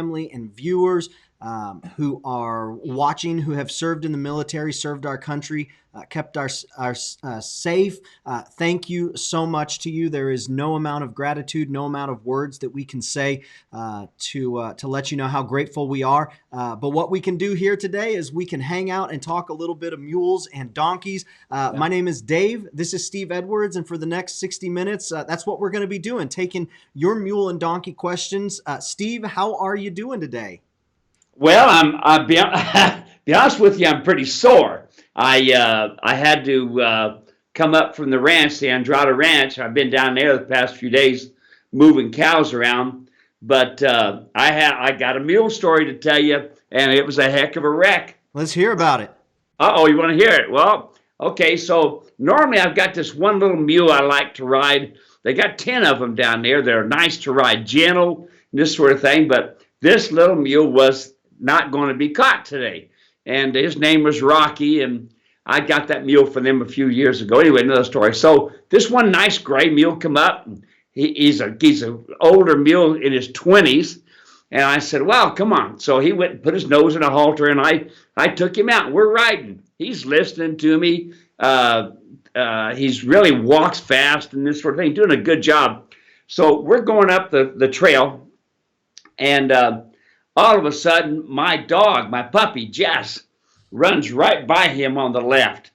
family and viewers who are watching, who have served in the military, served our country, kept our safe. Thank you so much to you. There is no amount of gratitude, no amount of words that we can say to let you know how grateful we are. But what we can do here today is we can hang out and talk a little bit of mules and donkeys. My name is Dave. This is Steve Edwards. And for the next 60 minutes, that's what we're going to be doing, taking your mule and donkey questions. Steve, how are you doing today? Well, I'll be, be honest with you, I'm pretty sore. I had to come up from the ranch, the Andrada Ranch. I've been down there the past few days moving cows around. But I got a mule story to tell you, and it was a heck of a wreck. Let's hear about it. Uh-oh, you want to hear it? Well, okay, so normally I've got this one little mule I like to ride. They got 10 of them down there. They're nice to ride, gentle, this sort of thing. But this little mule was not going to be caught today. And his name was Rocky, and I got that mule for them a few years ago. Anyway, another story. So this one nice gray mule come up. And he's an older mule in his 20s. And I said, well, come on. So he went and put his nose in a halter, and I took him out. We're riding. He's listening to me. He's really walks fast and this sort of thing, doing a good job. So we're going up the trail, and all of a sudden, my dog, my puppy, Jess, runs right by him on the left.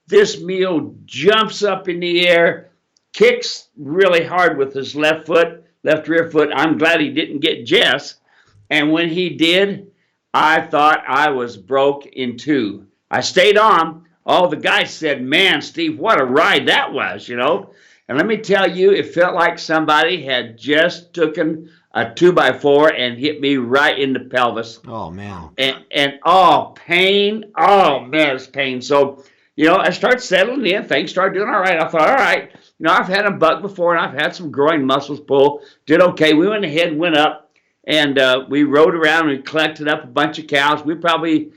This mule jumps up in the air, kicks really hard with his left rear foot. I'm glad he didn't get Jess. And when he did, I thought I was broke in two. I stayed on. All the guys said, man, Steve, what a ride that was, And let me tell you, it felt like somebody had just taken a 2x4 and hit me right in the pelvis. Oh, man. And pain. Oh, man, it's pain. So, I started settling in. Things started doing all right. I thought, all right, I've had a buck before, and I've had some groin muscles pull. Did okay. We went ahead and went up, and we rode around and collected up a bunch of cows. We probably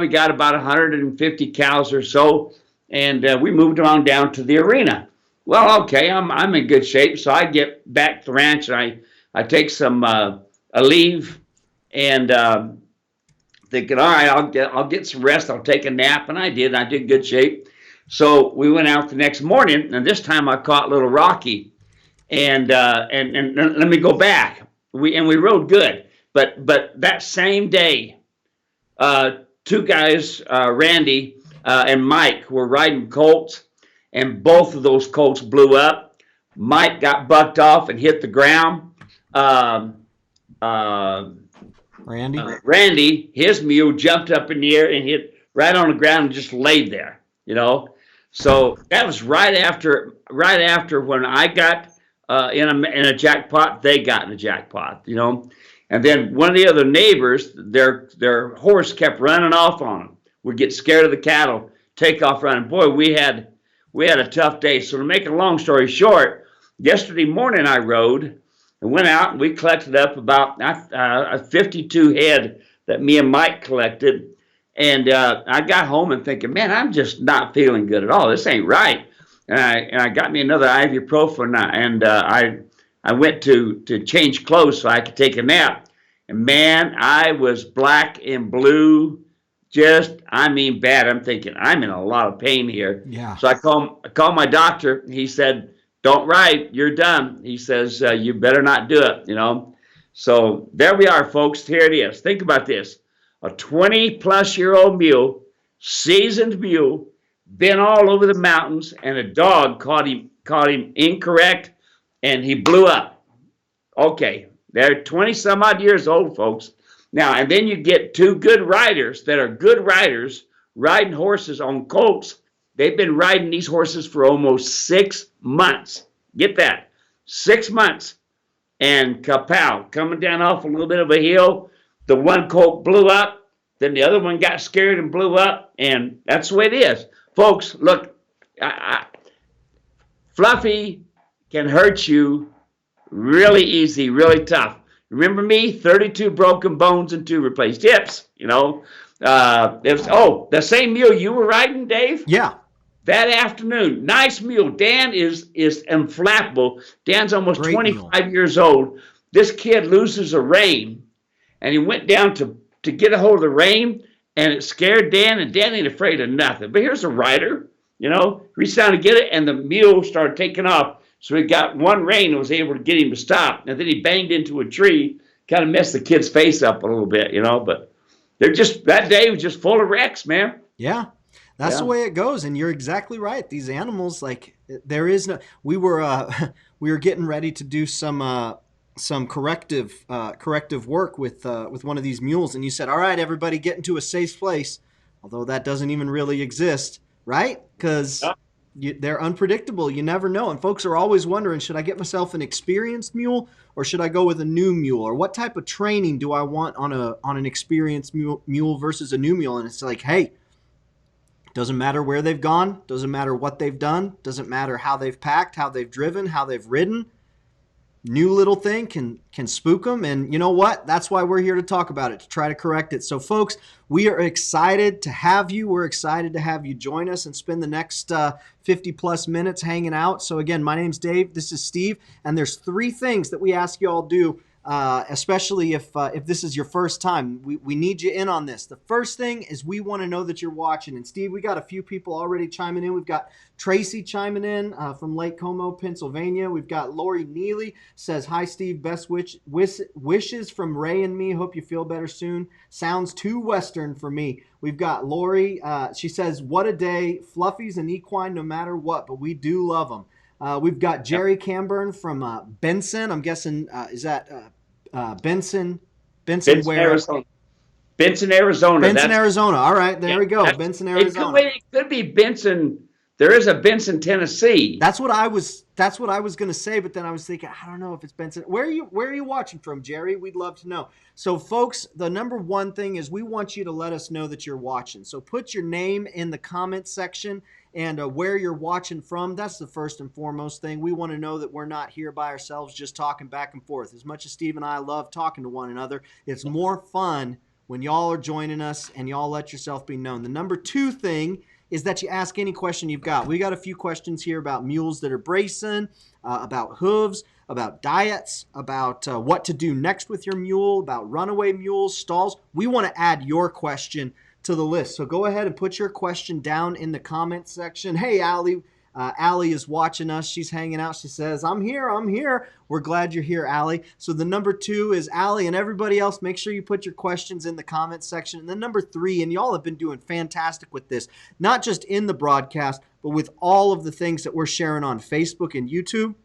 got about 150 cows or so, and we moved them on down to the arena. Well, okay, I'm in good shape, so I get back to the ranch, and I take some a leave, and thinking, all right, I'll get some rest. I'll take a nap, and I did. I did good shape. So we went out the next morning, and this time I caught little Rocky, and let me go back. We rode good, but that same day, two guys, Randy and Mike, were riding colts, and both of those colts blew up. Mike got bucked off and hit the ground. Randy, his mule jumped up in the air and hit right on the ground and just laid there, So that was right after when I got in a jackpot, they got in a jackpot, And then one of the other neighbors, their horse kept running off on them. Would get scared of the cattle, take off running. Boy, we had a tough day. So to make a long story short, yesterday morning I rode and went out, and we collected up about 52 head that me and Mike collected. And I got home and thinking, man, I'm just not feeling good at all. This ain't right. And I got me another ibuprofen, and I went to change clothes so I could take a nap. And man, I was black and blue, bad. I'm thinking, I'm in a lot of pain here. Yeah. So I called my doctor. He said, don't ride, you're done. He says, you better not do it, So there we are, folks. Here it is. Think about this. A 20-plus-year-old mule, seasoned mule, been all over the mountains, and a dog caught him incorrect, and he blew up. Okay, they're 20-some-odd years old, folks. Now, and then you get two good riders that are good riders riding horses on colts. They've been riding these horses for almost 6 months. Get that, 6 months. And kapow, coming down off a little bit of a hill, the one colt blew up, then the other one got scared and blew up, and that's the way it is. Folks, look, Fluffy can hurt you really easy, really tough. Remember me? 32 broken bones and 2 replaced hips, the same mule you were riding, Dave? Yeah. That afternoon, nice mule. Dan is inflappable. Dan's almost Great 25 mule. years old. This kid loses a rein, and he went down to get a hold of the rein, and it scared Dan, and Dan ain't afraid of nothing. But here's a rider, reached down to get it, and the mule started taking off. So he got one rein and was able to get him to stop. And then he banged into a tree, kind of messed the kid's face up a little bit, But that day was just full of wrecks, man. Yeah. That's the way it goes. And you're exactly right. These animals, there is no, we were getting ready to do some corrective work with one of these mules. And you said, all right, everybody get into a safe place. Although that doesn't even really exist, right? Because they're unpredictable. You never know. And folks are always wondering, should I get myself an experienced mule or should I go with a new mule? Or what type of training do I want on an experienced mule versus a new mule? And it's like, hey, doesn't matter where they've gone, doesn't matter what they've done, doesn't matter how they've packed, how they've driven, how they've ridden. New little thing can spook them. And you know what? That's why we're here to talk about it, to try to correct it. So folks, we are excited to have you. We're excited to have you join us and spend the next 50 plus minutes hanging out. So again, my name's Dave. This is Steve. And there's 3 things that we ask you all do. Especially if this is your first time, we need you in on this. The first thing is we want to know that you're watching. And Steve, we got a few people already chiming in. We've got Tracy chiming in from Lake Como, Pennsylvania. We've got Lori Neely says, hi, Steve, best wishes from Ray and me. Hope you feel better soon. Sounds too Western for me. We've got Lori. She says, what a day. Fluffy's an equine no matter what, but we do love them. We've got Jerry Camburn from Benson. I'm guessing, is that Benson, where? Arizona. Benson, Arizona. Benson, Arizona. All right, there we go. Benson, Arizona. It could be Benson. There is a Benson, Tennessee. That's what I was going to say, but then I was thinking, I don't know if it's Benson. Where are you watching from, Jerry? We'd love to know. So, folks, the number one thing is we want you to let us know that you're watching. So, put your name in the comment section and where you're watching from. That's the first and foremost thing. We want to know that we're not here by ourselves just talking back and forth. As much as Steve and I love talking to one another, it's more fun when y'all are joining us and y'all let yourself be known. The number 2 thing is that you ask any question you've got. We got a few questions here about mules that are bracing, about hooves, about diets, about what to do next with your mule, about runaway mules, stalls. We want to add your question to the list. So go ahead and put your question down in the comment section. Hey, Allie. Allie is watching us. She's hanging out. She says, I'm here. We're glad you're here, Allie. So the number 2 is Allie, and everybody else, make sure you put your questions in the comment section. And then number 3, and y'all have been doing fantastic with this, not just in the broadcast, but with all of the things that we're sharing on Facebook and YouTube.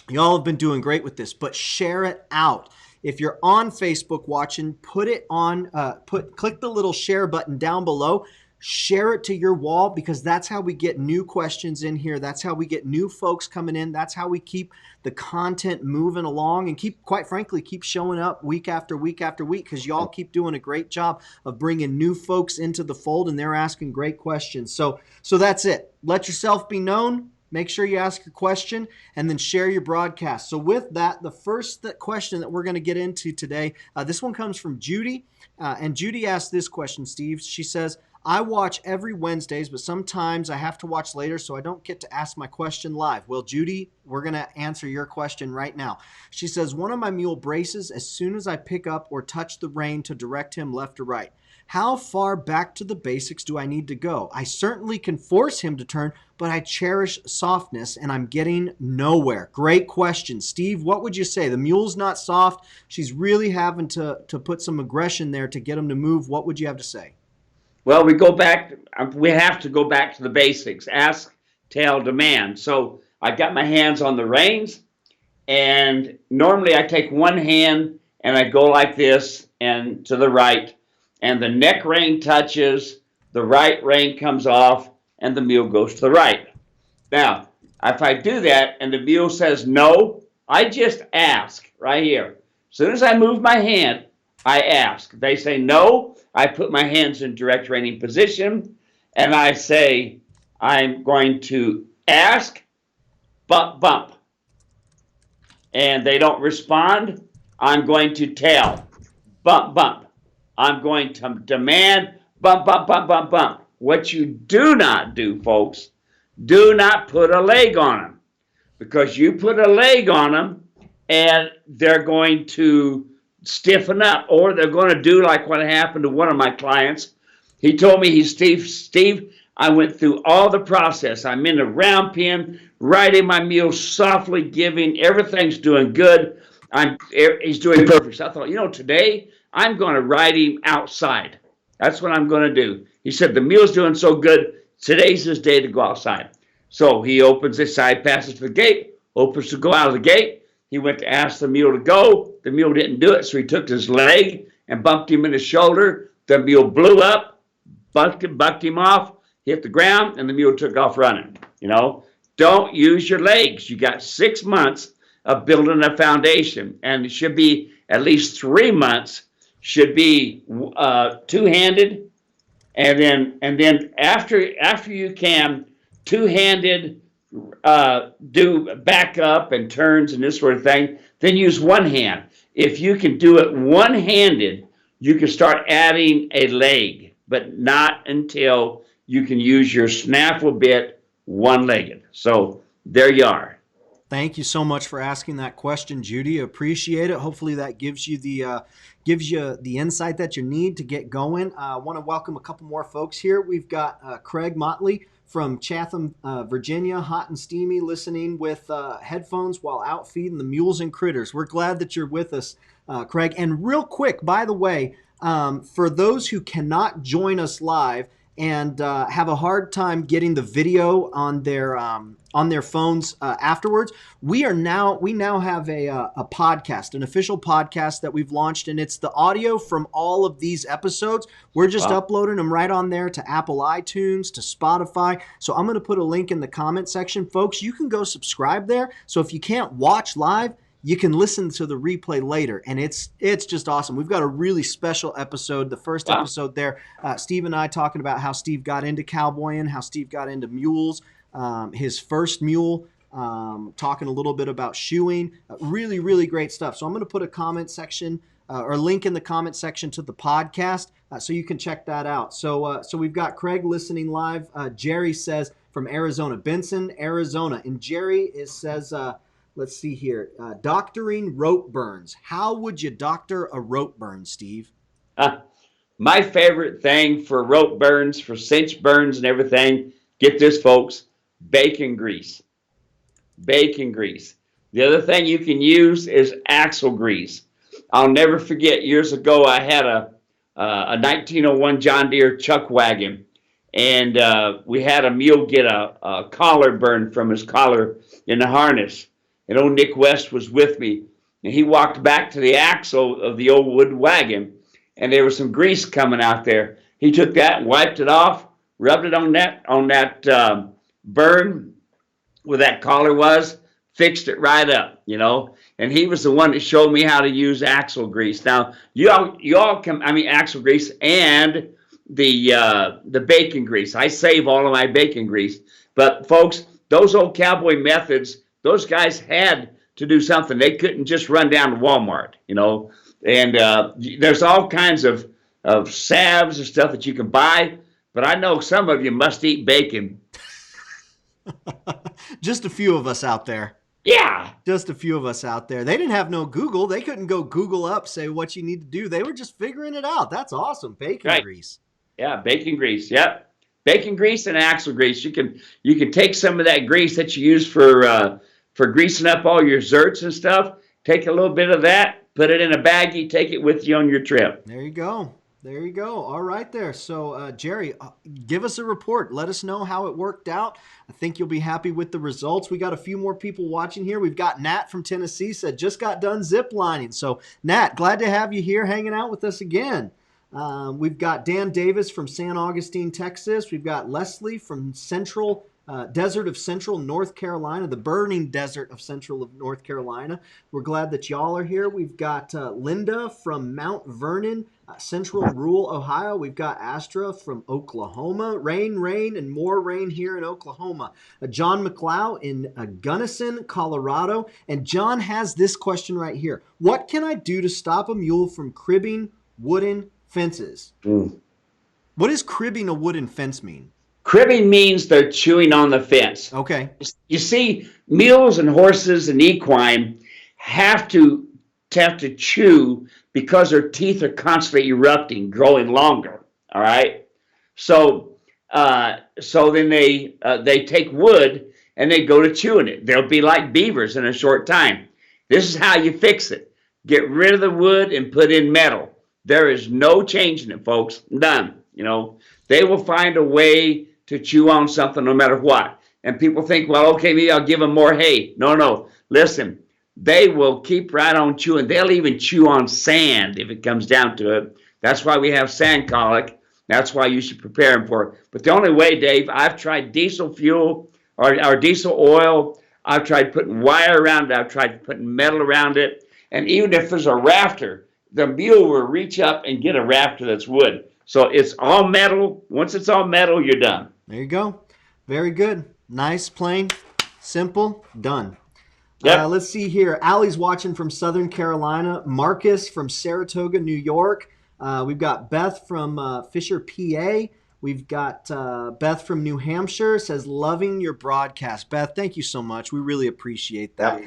Y'all have been doing great with this, but share it out. If you're on Facebook watching, put it on, click the little share button down below. Share it to your wall, because that's how we get new questions in here. That's how we get new folks coming in. That's how we keep the content moving along and quite frankly, keep showing up week after week after week, because y'all keep doing a great job of bringing new folks into the fold, and they're asking great questions. So that's it. Let yourself be known. Make sure you ask your question and then share your broadcast. So with that, the first question that we're going to get into today, this one comes from Judy. And Judy asked this question, Steve. She says, I watch every Wednesdays, but sometimes I have to watch later, so I don't get to ask my question live. Well, Judy, we're going to answer your question right now. She says, one of my mule braces as soon as I pick up or touch the rein to direct him left or right. How far back to the basics do I need to go? I certainly can force him to turn, but I cherish softness, and I'm getting nowhere. Great question. Steve, what would you say? The mule's not soft. She's really having to put some aggression there to get him to move. What would you have to say? Well, we have to go back to the basics. Ask, tell, demand. So I got my hands on the reins, and normally I take one hand and I go like this and to the right, and the neck rein touches, the right rein comes off, and the mule goes to the right. Now, if I do that and the mule says no, I just ask right here. As soon as I move my hand, I ask. They say no, I put my hands in direct reining position, and I say, I'm going to ask, bump, bump. And they don't respond, I'm going to tell, bump, bump. I'm going to demand, bump, bump, bump, bump, bump. What you do not do, folks, do not put a leg on them. Because you put a leg on them, and they're going to stiffen up, or they're going to do like what happened to one of my clients. He told me, Steve, I went through all the process. I'm in a round pen, riding my mule, softly giving. Everything's doing good. He's doing perfect. So I thought, today I'm going to ride him outside. That's what I'm going to do. He said, the mule's doing so good. Today's his day to go outside. So he opens his side passes to the gate, opens to go out of the gate. He went to ask the mule to go. The mule didn't do it, so he took his leg and bumped him in the shoulder. The mule blew up, bucked him off, hit the ground, and the mule took off running. Don't use your legs. You got 6 months of building a foundation, and it should be at least 3 months. Should be two-handed, and then after you can two-handed do back up and turns and this sort of thing, then use one hand. If you can do it one-handed, you can start adding a leg, but not until you can use your snaffle bit one-legged. So there you are. Thank you so much for asking that question, Judy. Appreciate it. Hopefully that gives you the insight that you need to get going. I want to welcome a couple more folks here. We've got Craig Motley from Chatham, Virginia, hot and steamy, listening with headphones while out feeding the mules and critters. We're glad that you're with us, Craig. And real quick, by the way, for those who cannot join us live and have a hard time getting the video on their phones afterwards, we now have a podcast, an official podcast that we've launched, and it's the audio from all of these episodes. We're just uploading them right on there to Apple iTunes, to Spotify. So I'm going to put a link in the comment section. Folks, you can go subscribe there. So if you can't watch live, you can listen to the replay later, and it's just awesome. We've got a really special episode, the first episode there. Steve and I talking about how Steve got into cowboying, how Steve got into mules, his first mule, talking a little bit about shoeing. Really, really great stuff. So I'm going to put a comment section or link in the comment section to the podcast so you can check that out. So we've got Craig listening live. Jerry says from Arizona, Benson, Arizona. And Jerry says... let's see here. Doctoring rope burns. How would you doctor a rope burn, Steve? My favorite thing for rope burns, for cinch burns and everything, get this, folks, bacon grease. Bacon grease. The other thing you can use is axle grease. I'll never forget, years ago, I had a 1901 John Deere chuck wagon, and we had a mule get a collar burn from his collar in the harness. And old Nick West was with me, and he walked back to the axle of the old wood wagon, and there was some grease coming out there. He took that and wiped it off, rubbed it on that burn where that collar was, fixed it right up, And he was the one that showed me how to use axle grease. Now, you all can, axle grease and the bacon grease. I save all of my bacon grease. But folks, those old cowboy methods, those guys had to do something. They couldn't just run down to Walmart, And there's all kinds of salves and stuff that you can buy. But I know some of you must eat bacon. Just a few of us out there. Yeah. Just a few of us out there. They didn't have no Google. They couldn't go Google up, say what you need to do. They were just figuring it out. That's awesome. Bacon grease. Yeah, bacon grease. Yep. Bacon grease and axle grease. You can take some of that grease that you use for greasing up all your zerts and stuff. Take a little bit of that, put it in a baggie, take it with you on your trip. There you go. There you go. All right there. So, Jerry, give us a report. Let us know how it worked out. I think you'll be happy with the results. We got a few more people watching here. We've got Nat from Tennessee said, just got done zip lining. So, Nat, glad to have you here hanging out with us again. We've got Dan Davis from San Augustine, Texas. We've got Leslie from desert of central North Carolina, the burning desert of central of North Carolina. We're glad that y'all are here. We've got Linda from Mount Vernon, central rural Ohio. We've got Astra from Oklahoma. Rain, and more rain here in Oklahoma. John McLeod in Gunnison, Colorado. And John has this question right here. What can I do to stop a mule from cribbing wooden fences? What does cribbing a wooden fence mean? Cribbing means they're chewing on the fence. Okay. You see, mules and horses and equine have to chew because their teeth are constantly erupting, growing longer. All right. So then they take wood and they go to chewing it. They'll be like beavers in a short time. This is how you fix it. Get rid of the wood and put in metal. There is no changing it, folks. None. They will find a way to chew on something no matter what. And people think, well, okay, maybe I'll give them more hay. No. Listen, they will keep right on chewing. They'll even chew on sand if it comes down to it. That's why we have sand colic. That's why you should prepare them for it. But the only way, Dave, I've tried diesel fuel or diesel oil. I've tried putting wire around it. I've tried putting metal around it. And even if there's a rafter, the mule will reach up and get a rafter that's wood. So it's all metal. Once it's all metal, you're done. There you go. Very good. Nice, plain, simple, done. Yep. Let's see here. Allie's watching from Southern Carolina. Marcus from Saratoga, New York. We've got Beth from Fisher, PA. We've got Beth from New Hampshire, says, loving your broadcast. Beth, thank you so much. We really appreciate that.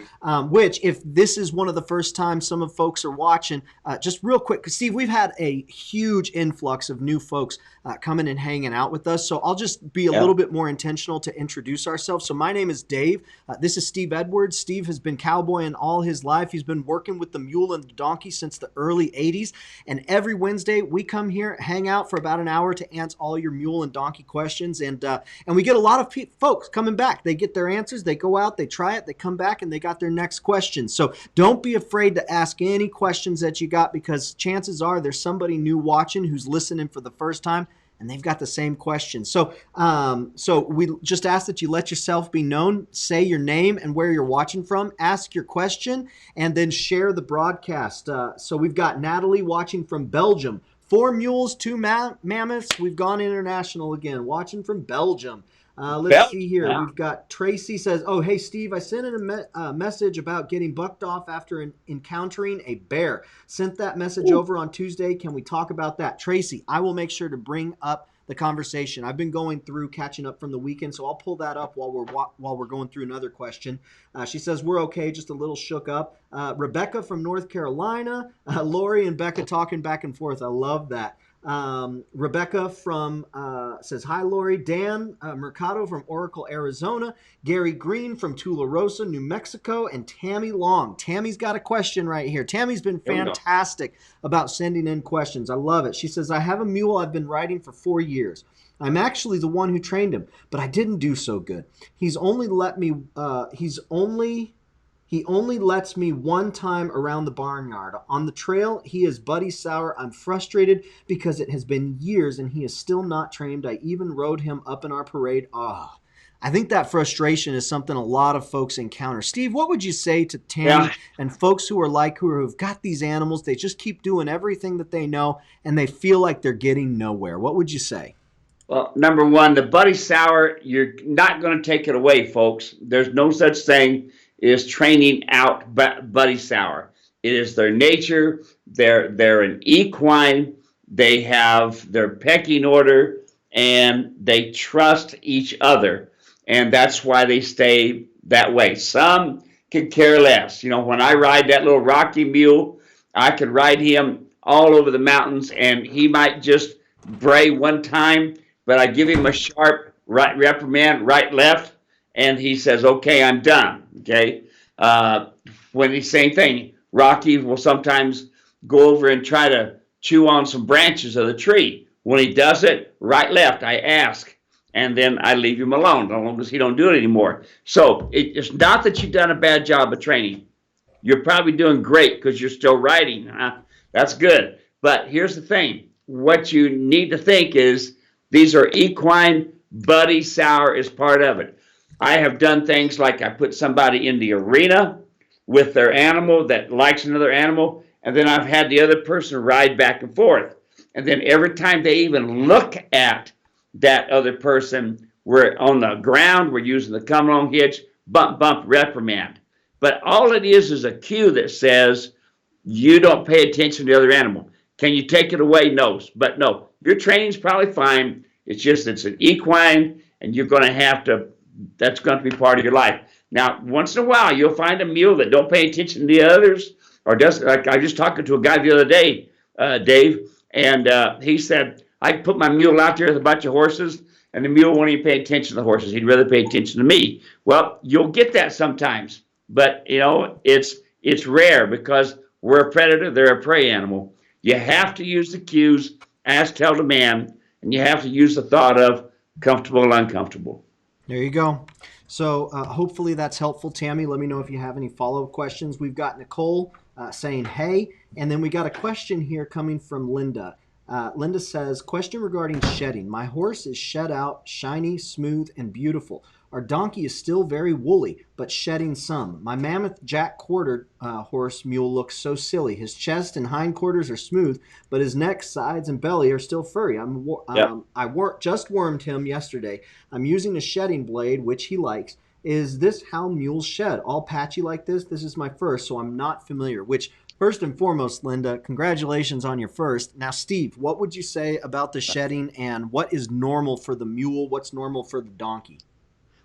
Which, if this is one of the first times some of folks are watching, just real quick, because Steve, we've had a huge influx of new folks coming and hanging out with us. So I'll just be a little bit more intentional to introduce ourselves. So my name is Dave. This is Steve Edwards. Steve has been cowboying all his life. He's been working with the mule and the donkey since the early 80s. And every Wednesday, we come here, hang out for about an hour to answer all your mule and donkey questions. And we get a lot of folks coming back. They get their answers. They go out, they try it, they come back, and they got their next question. So don't be afraid to ask any questions that you got, because chances are there's somebody new watching who's listening for the first time, and they've got the same question. So we just ask that you let yourself be known, say your name and where you're watching from, ask your question, and then share the broadcast. So we've got Natalie watching from Belgium. 4 mules, 2 mammoths. We've gone international again, watching from Belgium. Let's see here. Yeah. We've got Tracy says, oh, hey, Steve, I sent in a message about getting bucked off after encountering a bear. Sent that message over on Tuesday. Can we talk about that? Tracy, I will make sure to bring up the conversation. I've been going through catching up from the weekend, so I'll pull that up while we're going through another question. She says, we're okay, just a little shook up. Rebecca from North Carolina. Lori and Becca talking back and forth. I love that. Rebecca from says, hi, Lori. Dan Mercado from Oracle, Arizona. Gary Green from Tularosa, New Mexico. And Tammy Long. Tammy's got a question right here. Tammy's been fantastic about sending in questions. I love it. She says, I have a mule I've been riding for 4 years. I'm actually the one who trained him, but I didn't do so good. He only lets me one time around the barnyard. On the trail, he is buddy sour. I'm frustrated because it has been years and he is still not trained. I even rode him up in our parade. I think that frustration is something a lot of folks encounter. Steve, what would you say to Tammy and folks who have got these animals? They just keep doing everything that they know and they feel like they're getting nowhere. What would you say? Well, number one, the buddy sour, you're not going to take it away, folks. There's no such thing is training out buddy sour. It is their nature. They're an equine. They have their pecking order, and they trust each other, and that's why they stay that way. Some could care less. When I ride that little Rocky mule, I could ride him all over the mountains, and he might just bray one time, but I give him a sharp right reprimand, right, left, and he says, okay, I'm done. Okay. When the same thing, Rocky will sometimes go over and try to chew on some branches of the tree. When he does it, right, left, I ask, and then I leave him alone as long as he don't do it anymore. So it's not that you've done a bad job of training. You're probably doing great because you're still riding. That's good. But here's the thing. What you need to think is these are equine. Buddy sour is part of it. I have done things like I put somebody in the arena with their animal that likes another animal, and then I've had the other person ride back and forth. And then every time they even look at that other person, we're on the ground, we're using the come along hitch, bump, bump, reprimand. But all it is a cue that says you don't pay attention to the other animal. Can you take it away? No. But no, your training's probably fine. It's just it's an equine, and you're going to have to, that's going to be part of your life. Now, once in a while, you'll find a mule that don't pay attention to the others, or does like I was just talking to a guy the other day, Dave, and he said I put my mule out there with a bunch of horses, and the mule won't even pay attention to the horses. He'd rather pay attention to me. Well, you'll get that sometimes, but it's rare because we're a predator, they're a prey animal. You have to use the cues, ask, tell, demand, and you have to use the thought of comfortable and uncomfortable. There you go. So hopefully that's helpful, Tammy. Let me know if you have any follow-up questions. We've got Nicole saying, hey, and then we got a question here coming from Linda. Linda says, question regarding shedding. My horse is shed out, shiny, smooth, and beautiful. Our donkey is still very woolly, but shedding some. My mammoth Jack quartered horse mule looks so silly. His chest and hindquarters are smooth, but his neck, sides, and belly are still furry. Just wormed him yesterday. I'm using a shedding blade, which he likes. Is this how mules shed? All patchy like this? This is my first, so I'm not familiar. Which, first and foremost, Linda, congratulations on your first. Now, Steve, what would you say about the shedding, and what is normal for the mule? What's normal for the donkey?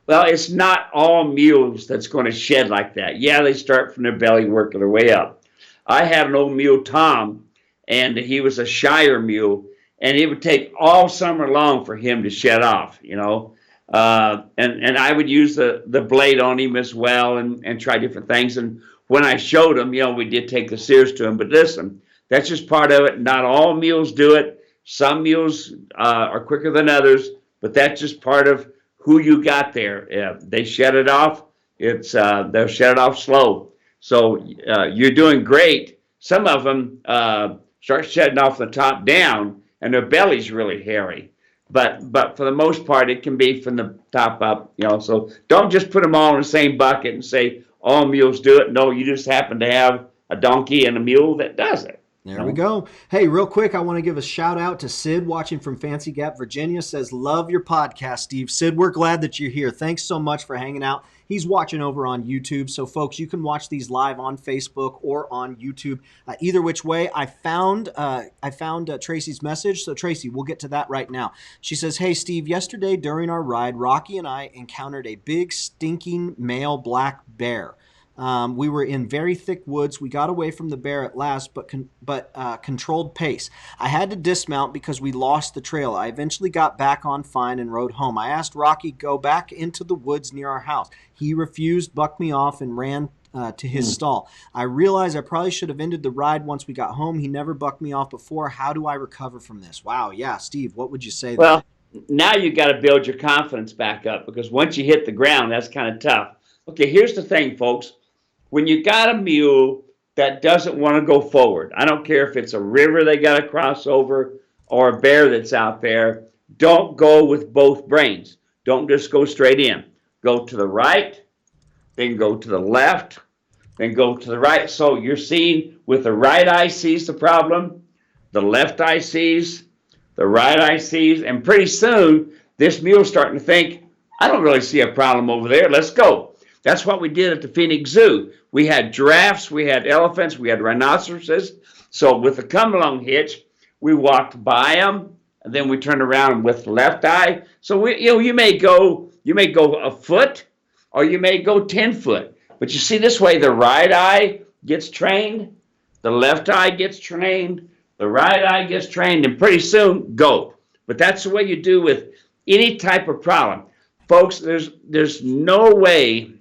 Well, it's not all mules that's going to shed like that. Yeah, they start from their belly, working their way up. I had an old mule, Tom, and he was a shire mule, and it would take all summer long for him to shed off. And I would use the blade on him as well, and try different things. And when I showed him, we did take the shears to him. But listen, that's just part of it. Not all mules do it. Some mules are quicker than others, but that's just part of who you got there. They shed it off. They'll shed it off slow. So you're doing great. Some of them start shedding off the top down, and their belly's really hairy. But for the most part, it can be from the top up. So don't just put them all in the same bucket and say all mules do it. No, you just happen to have a donkey and a mule that does it. There we go. Hey, real quick, I want to give a shout out to Sid watching from Fancy Gap, Virginia. Says, love your podcast, Steve. Sid, we're glad that you're here. Thanks so much for hanging out. He's watching over on YouTube. So, folks, you can watch these live on Facebook or on YouTube. Either which way, I found Tracy's message. So, Tracy, we'll get to that right now. She says, hey, Steve, yesterday during our ride, Rocky and I encountered a big, stinking male black bear. We were in very thick woods. We got away from the bear at last, but controlled pace. I had to dismount because we lost the trail. I eventually got back on fine and rode home. I asked Rocky go back into the woods near our house. He refused, bucked me off, and ran to his stall. I realized I probably should have ended the ride once we got home. He never bucked me off before. How do I recover from this? Wow, yeah, Steve, what would you say? Well, now you got to build your confidence back up, because once you hit the ground, that's kind of tough. Okay, here's the thing, folks. When you got a mule that doesn't want to go forward, I don't care if it's a river they got to cross over or a bear that's out there, don't go with both brains. Don't just go straight in. Go to the right, then go to the left, then go to the right. So you're seeing with the right eye sees the problem, the left eye sees, the right eye sees, and pretty soon this mule's starting to think, I don't really see a problem over there. Let's go. That's what we did at the Phoenix Zoo. We had giraffes, we had elephants, we had rhinoceroses. So with the come along hitch, we walked by them, and then we turned around with the left eye. So you may go a foot, or you may go 10 foot. But you see, this way the right eye gets trained, the left eye gets trained, the right eye gets trained, and pretty soon go. But that's the way you do with any type of problem. Folks, there's no way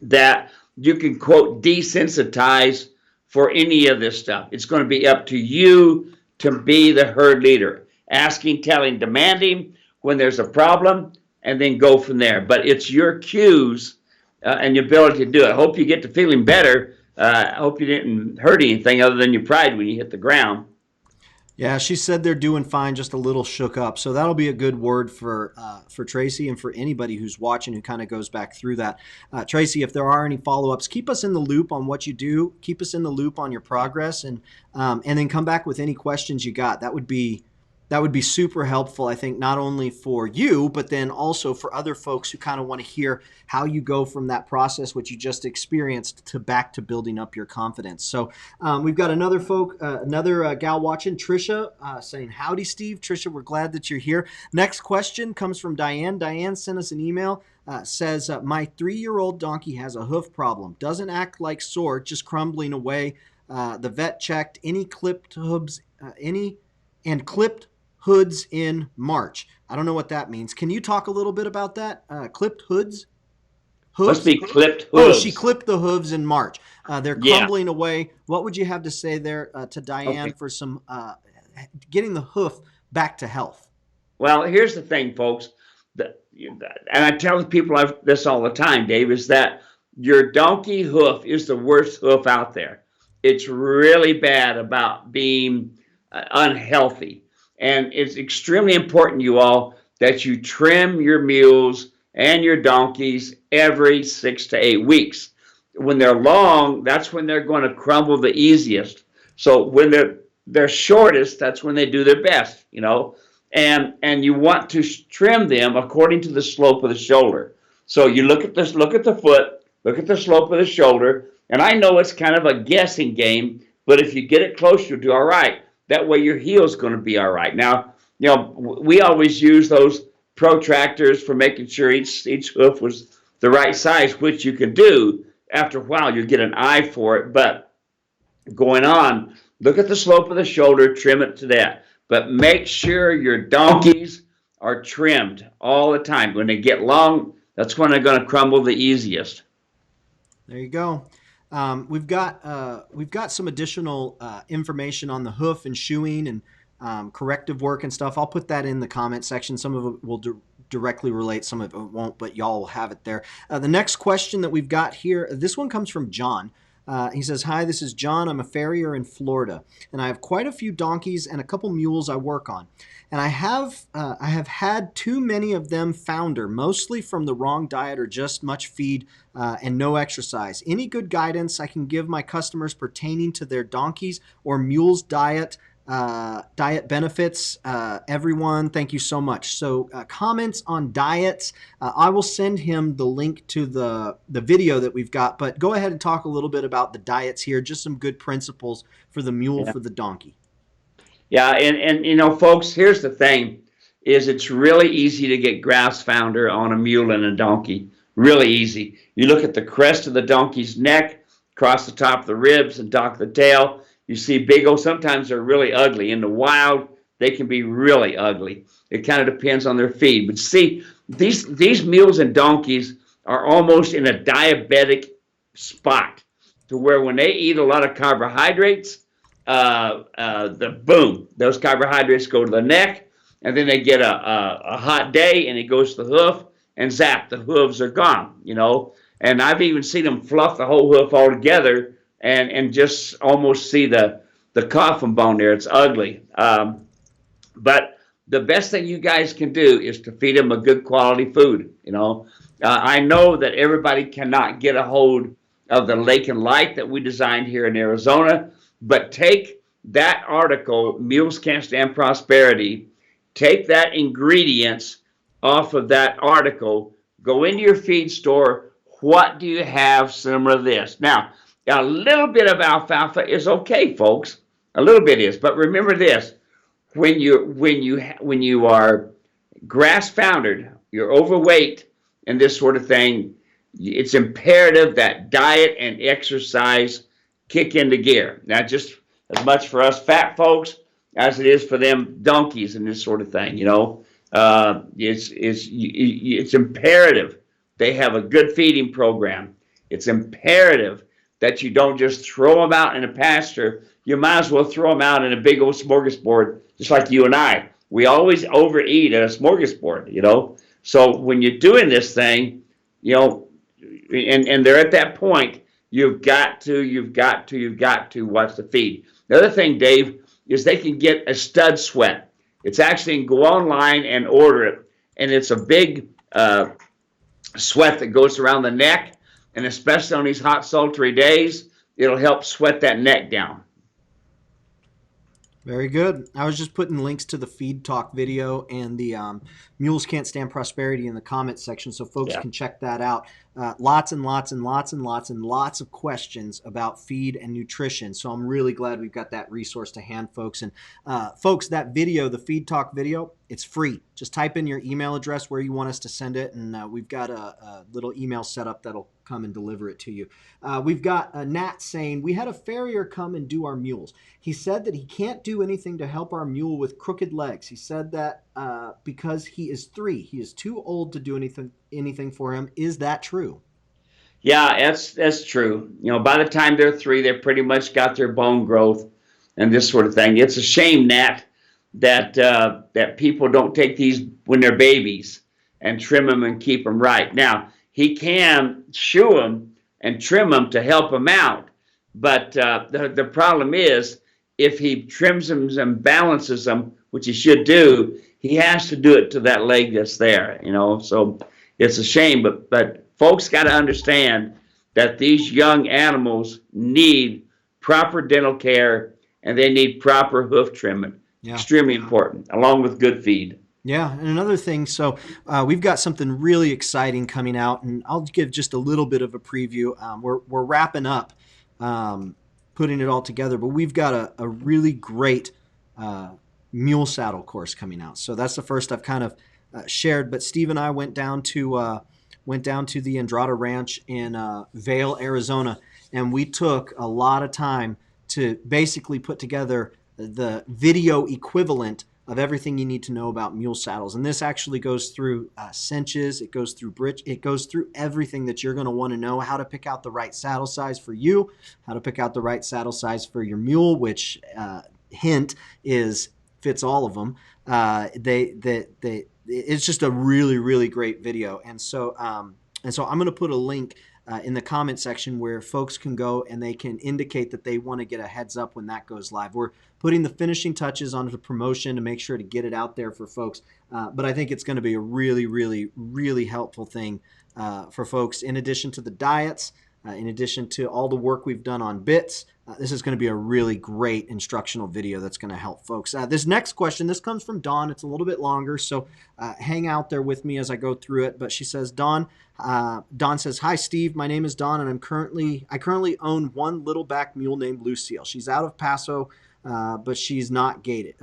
that you can, quote, desensitize for any of this stuff. It's going to be up to you to be the herd leader. Asking, telling, demanding when there's a problem, and then go from there. But it's your cues and your ability to do it. I hope you get to feeling better. I hope you didn't hurt anything other than your pride when you hit the ground. Yeah, she said they're doing fine, just a little shook up. So that'll be a good word for Tracy and for anybody who's watching who kind of goes back through that. Tracy, if there are any follow-ups, keep us in the loop on what you do. Keep us in the loop on your progress, and then come back with any questions you got. That would be super helpful, I think, not only for you, but then also for other folks who kind of want to hear how you go from that process, which you just experienced, to back to building up your confidence. So we've got another gal watching, Trisha, saying, howdy, Steve. Trisha, we're glad that you're here. Next question comes from Diane. Diane sent us an email. Says, my 3-year-old donkey has a hoof problem. Doesn't act like sore, just crumbling away. The vet checked any clipped hooves, clipped hoods in March. I don't know what that means. Can you talk a little bit about that? Clipped hoods? Must Hooves? be clipped Oh, she hooves. clipped the hooves in March. They're Yeah. crumbling away. What would you have to say there to Diane Okay. for some getting the hoof back to health? Well, here's the thing, folks. And I tell the people this all the time, Dave, is that your donkey hoof is the worst hoof out there. It's really bad about being unhealthy. And it's extremely important, you all, that you trim your mules and your donkeys every 6 to 8 weeks. When they're long, that's when they're going to crumble the easiest. So when they're shortest, that's when they do their best, and you want to trim them according to the slope of the shoulder. So you look at this, look at the foot, look at the slope of the shoulder, and I know it's kind of a guessing game, but if you get it close, you'll do all right. That way your heel's going to be all right. Now, we always use those protractors for making sure each hoof was the right size, which you can do. After a while, you get an eye for it, but going on, look at the slope of the shoulder, trim it to that. But make sure your donkeys are trimmed all the time. When they get long, that's when they're going to crumble the easiest. There you go. We've got some additional information on the hoof and shoeing and corrective work and stuff. I'll put that in the comment section. Some of it will directly relate, some of it won't, but y'all will have it there. The next question that we've got here, this one comes from John. He says, "Hi, this is John. I'm a farrier in Florida, and I have quite a few donkeys and a couple mules I work on. And I have had too many of them founder, mostly from the wrong diet or just much feed and no exercise. Any good guidance I can give my customers pertaining to their donkeys or mules diet benefits? Everyone, thank you so much." So comments on diets, I will send him the link to the video that we've got, but go ahead and talk a little bit about the diets here, just some good principles for the mule, Yeah. for the donkey. Yeah, and folks, here's the thing, is it's really easy to get grass founder on a mule and a donkey. Really easy. You look at the crest of the donkey's neck, across the top of the ribs and top of the tail. You see big old, sometimes they're really ugly. In the wild, they can be really ugly. It kind of depends on their feed. But see, these mules and donkeys are almost in a diabetic spot to where when they eat a lot of carbohydrates, those carbohydrates go to the neck, and then they get a hot day, and it goes to the hoof, and zap, the hooves are gone. And I've even seen them fluff the whole hoof all together, and just almost see the coffin bone there. It's ugly. But the best thing you guys can do is to feed them a good quality food. I know that everybody cannot get a hold of the Lake and Light that we designed here in Arizona, but take that article, Mules Can't Stand Prosperity, take that ingredients off of that article, go into your feed store. What do you have similar to this? Now, a little bit of alfalfa is okay, folks. A little bit is, but remember this: when you are grass foundered, you're overweight, and this sort of thing, it's imperative that diet and exercise kick into gear. Not just as much for us fat folks as it is for them donkeys and this sort of thing. It's imperative they have a good feeding program. It's imperative that you don't just throw them out in a pasture. You might as well throw them out in a big old smorgasbord, just like you and I. We always overeat at a smorgasbord. So when you're doing this thing, and they're at that point, you've got to watch the feed. The other thing, Dave, is they can get a stud sweat. It's actually, go online and order it, and it's a big sweat that goes around the neck, and especially on these hot, sultry days, it'll help sweat that neck down. Very good. I was just putting links to the Feed Talk video and the Mules Can't Stand Prosperity in the comments section, so folks can check that out. Lots and lots and lots and lots and lots of questions about feed and nutrition, so I'm really glad we've got that resource to hand, folks. And folks, that video, the Feed Talk video, it's free. Just type in your email address where you want us to send it, and we've got a little email set up that'll come and deliver it to you. We've got Nat saying, we had a farrier come and do our mules. He said that he can't do anything to help our mule with crooked legs. He said that because he is 3, he is too old to do anything for him. Is that true? Yeah, that's true. By the time they're 3, they pretty much got their bone growth and this sort of thing. It's a shame, Nat, that people don't take these when they're babies and trim them and keep them right. Now, he can shoe them and trim them to help them out, but the problem is if he trims them and balances them, which he should do, he has to do it to that leg that's there. So it's a shame, but folks got to understand that these young animals need proper dental care and they need proper hoof trimming. Yeah. Extremely important, along with good feed. Yeah, and another thing, so we've got something really exciting coming out, and I'll give just a little bit of a preview. We're wrapping up putting it all together, but we've got a really great mule saddle course coming out. So that's the first I've kind of shared. But Steve and I went down to the Andrada Ranch in Vail, Arizona, and we took a lot of time to basically put together the video equivalent of everything you need to know about mule saddles. And this actually goes through cinches, it goes through bridge, it goes through everything that you're going to want to know, how to pick out the right saddle size for you, how to pick out the right saddle size for your mule, which hint is fits all of them. It's just a really, really great video. And so I'm going to put a link in the comment section where folks can go and they can indicate that they want to get a heads up when that goes live. We're putting the finishing touches on the promotion to make sure to get it out there for folks. But I think it's going to be a really, really, really helpful thing for folks. In addition to the diets, in addition to all the work we've done on bits, this is going to be a really great instructional video that's going to help folks. This next question, this comes from Dawn. It's a little bit longer, so hang out there with me as I go through it. But she says, Dawn says, hi, Steve. My name is Dawn, and I currently own one little back mule named Lucille. She's out of Paso, but she's not gated.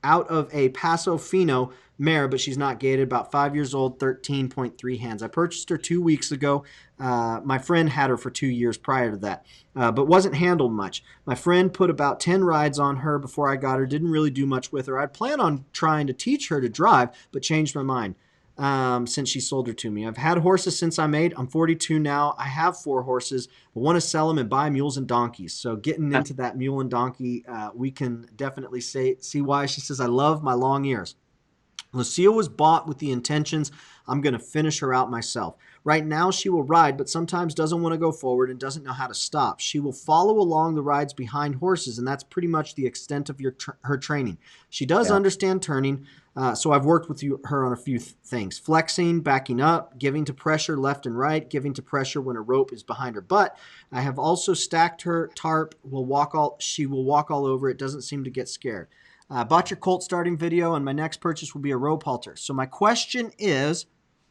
Out of a Paso Fino mare, but she's not gated, about 5 years old, 13.3 hands. I purchased her 2 weeks ago. My friend had her for 2 years prior to that, but wasn't handled much. My friend put about 10 rides on her before I got her, didn't really do much with her. I'd plan on trying to teach her to drive, but changed my mind since she sold her to me. I've had horses since I'm 8. I'm 42 now. I have 4 horses, but want to sell them and buy mules and donkeys. So getting into that mule and donkey, we can definitely see why. She says, I love my long ears. Lucille was bought with the intentions I'm going to finish her out myself. Right now she will ride, but sometimes doesn't want to go forward and doesn't know how to stop. She will follow along the rides behind horses, and that's pretty much the extent of her training. She does understand turning, so I've worked with her on a few things. Flexing, backing up, giving to pressure left and right, giving to pressure when a rope is behind her butt. I have also stacked her tarp. She will walk all over it, doesn't seem to get scared. Bought your colt starting video, and my next purchase will be a rope halter. So my question is,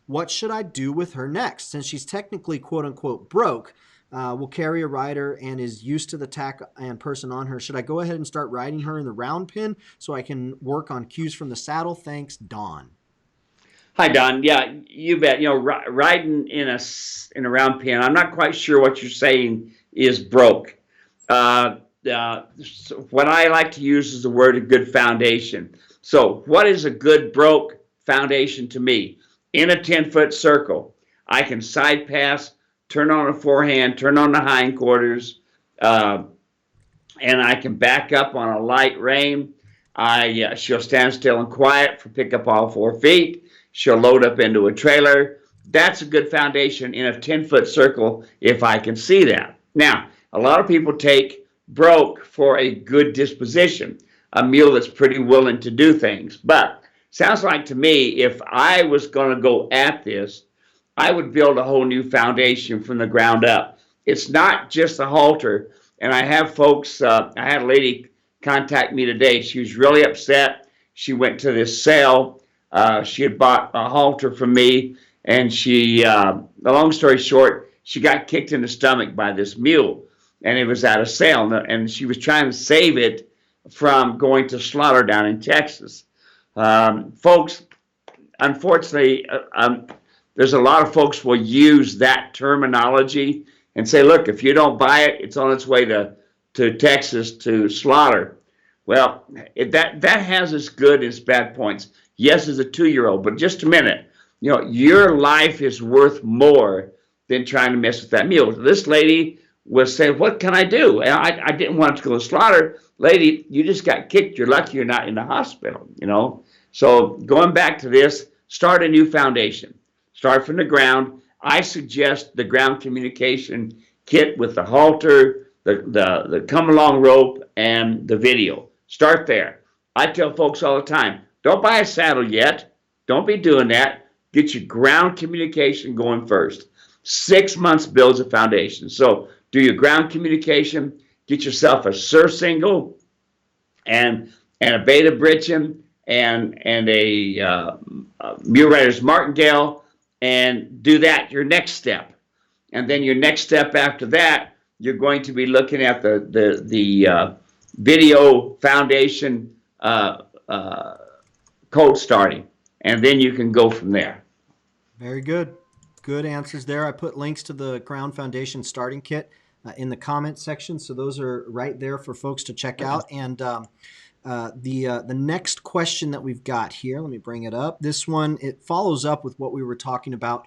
what should I do with her next? Since she's technically, quote unquote, broke, will carry a rider and is used to the tack and person on her. Should I go ahead and start riding her in the round pin so I can work on cues from the saddle? Thanks, Dawn. Hi, Don. Yeah, you bet. Riding in a round pin, I'm not quite sure what you're saying is broke. What I like to use is the word a good foundation. So what is a good broke foundation to me? In a 10-foot circle, I can side pass, turn on a forehand, turn on the hindquarters, and I can back up on a light rein. She'll stand still and quiet for pick up all 4 feet. She'll load up into a trailer. That's a good foundation in a 10-foot circle if I can see that. Now, a lot of people take broke for a good disposition, a mule that's pretty willing to do things. But sounds like to me, if I was going to go at this, I would build a whole new foundation from the ground up. It's not just a halter. And I have folks, I had a lady contact me today. She was really upset. She went to this sale. She had bought a halter from me, and the long story short, she got kicked in the stomach by this mule, and it was at a sale, and she was trying to save it from going to slaughter down in Texas. Folks, unfortunately, there's a lot of folks will use that terminology and say, look, if you don't buy it, it's on its way to Texas to slaughter. Well, that has its good and its bad points. Yes, as a 2-year-old, but just a minute. Your life is worth more than trying to mess with that mule. This lady was saying, what can I do? And I didn't want to go to slaughter. Lady, you just got kicked. You're lucky you're not in the hospital, So going back to this, start a new foundation. Start from the ground. I suggest the ground communication kit with the halter, the come-along rope, and the video. Start there. I tell folks all the time, don't buy a saddle yet. Don't be doing that. Get your ground communication going first. 6 months builds a foundation. So do your ground communication. Get yourself a surcingle and a beta-bridle and a mule rider's martingale, and do that your next step. And then your next step after that, you're going to be looking at the video foundation cold starting, and then you can go from there. Very good. Good answers there. I put links to the ground foundation starting kit in the comment section, so those are right there for folks to check out. And the next question that we've got here, let me bring it up. This one, it follows up with what we were talking about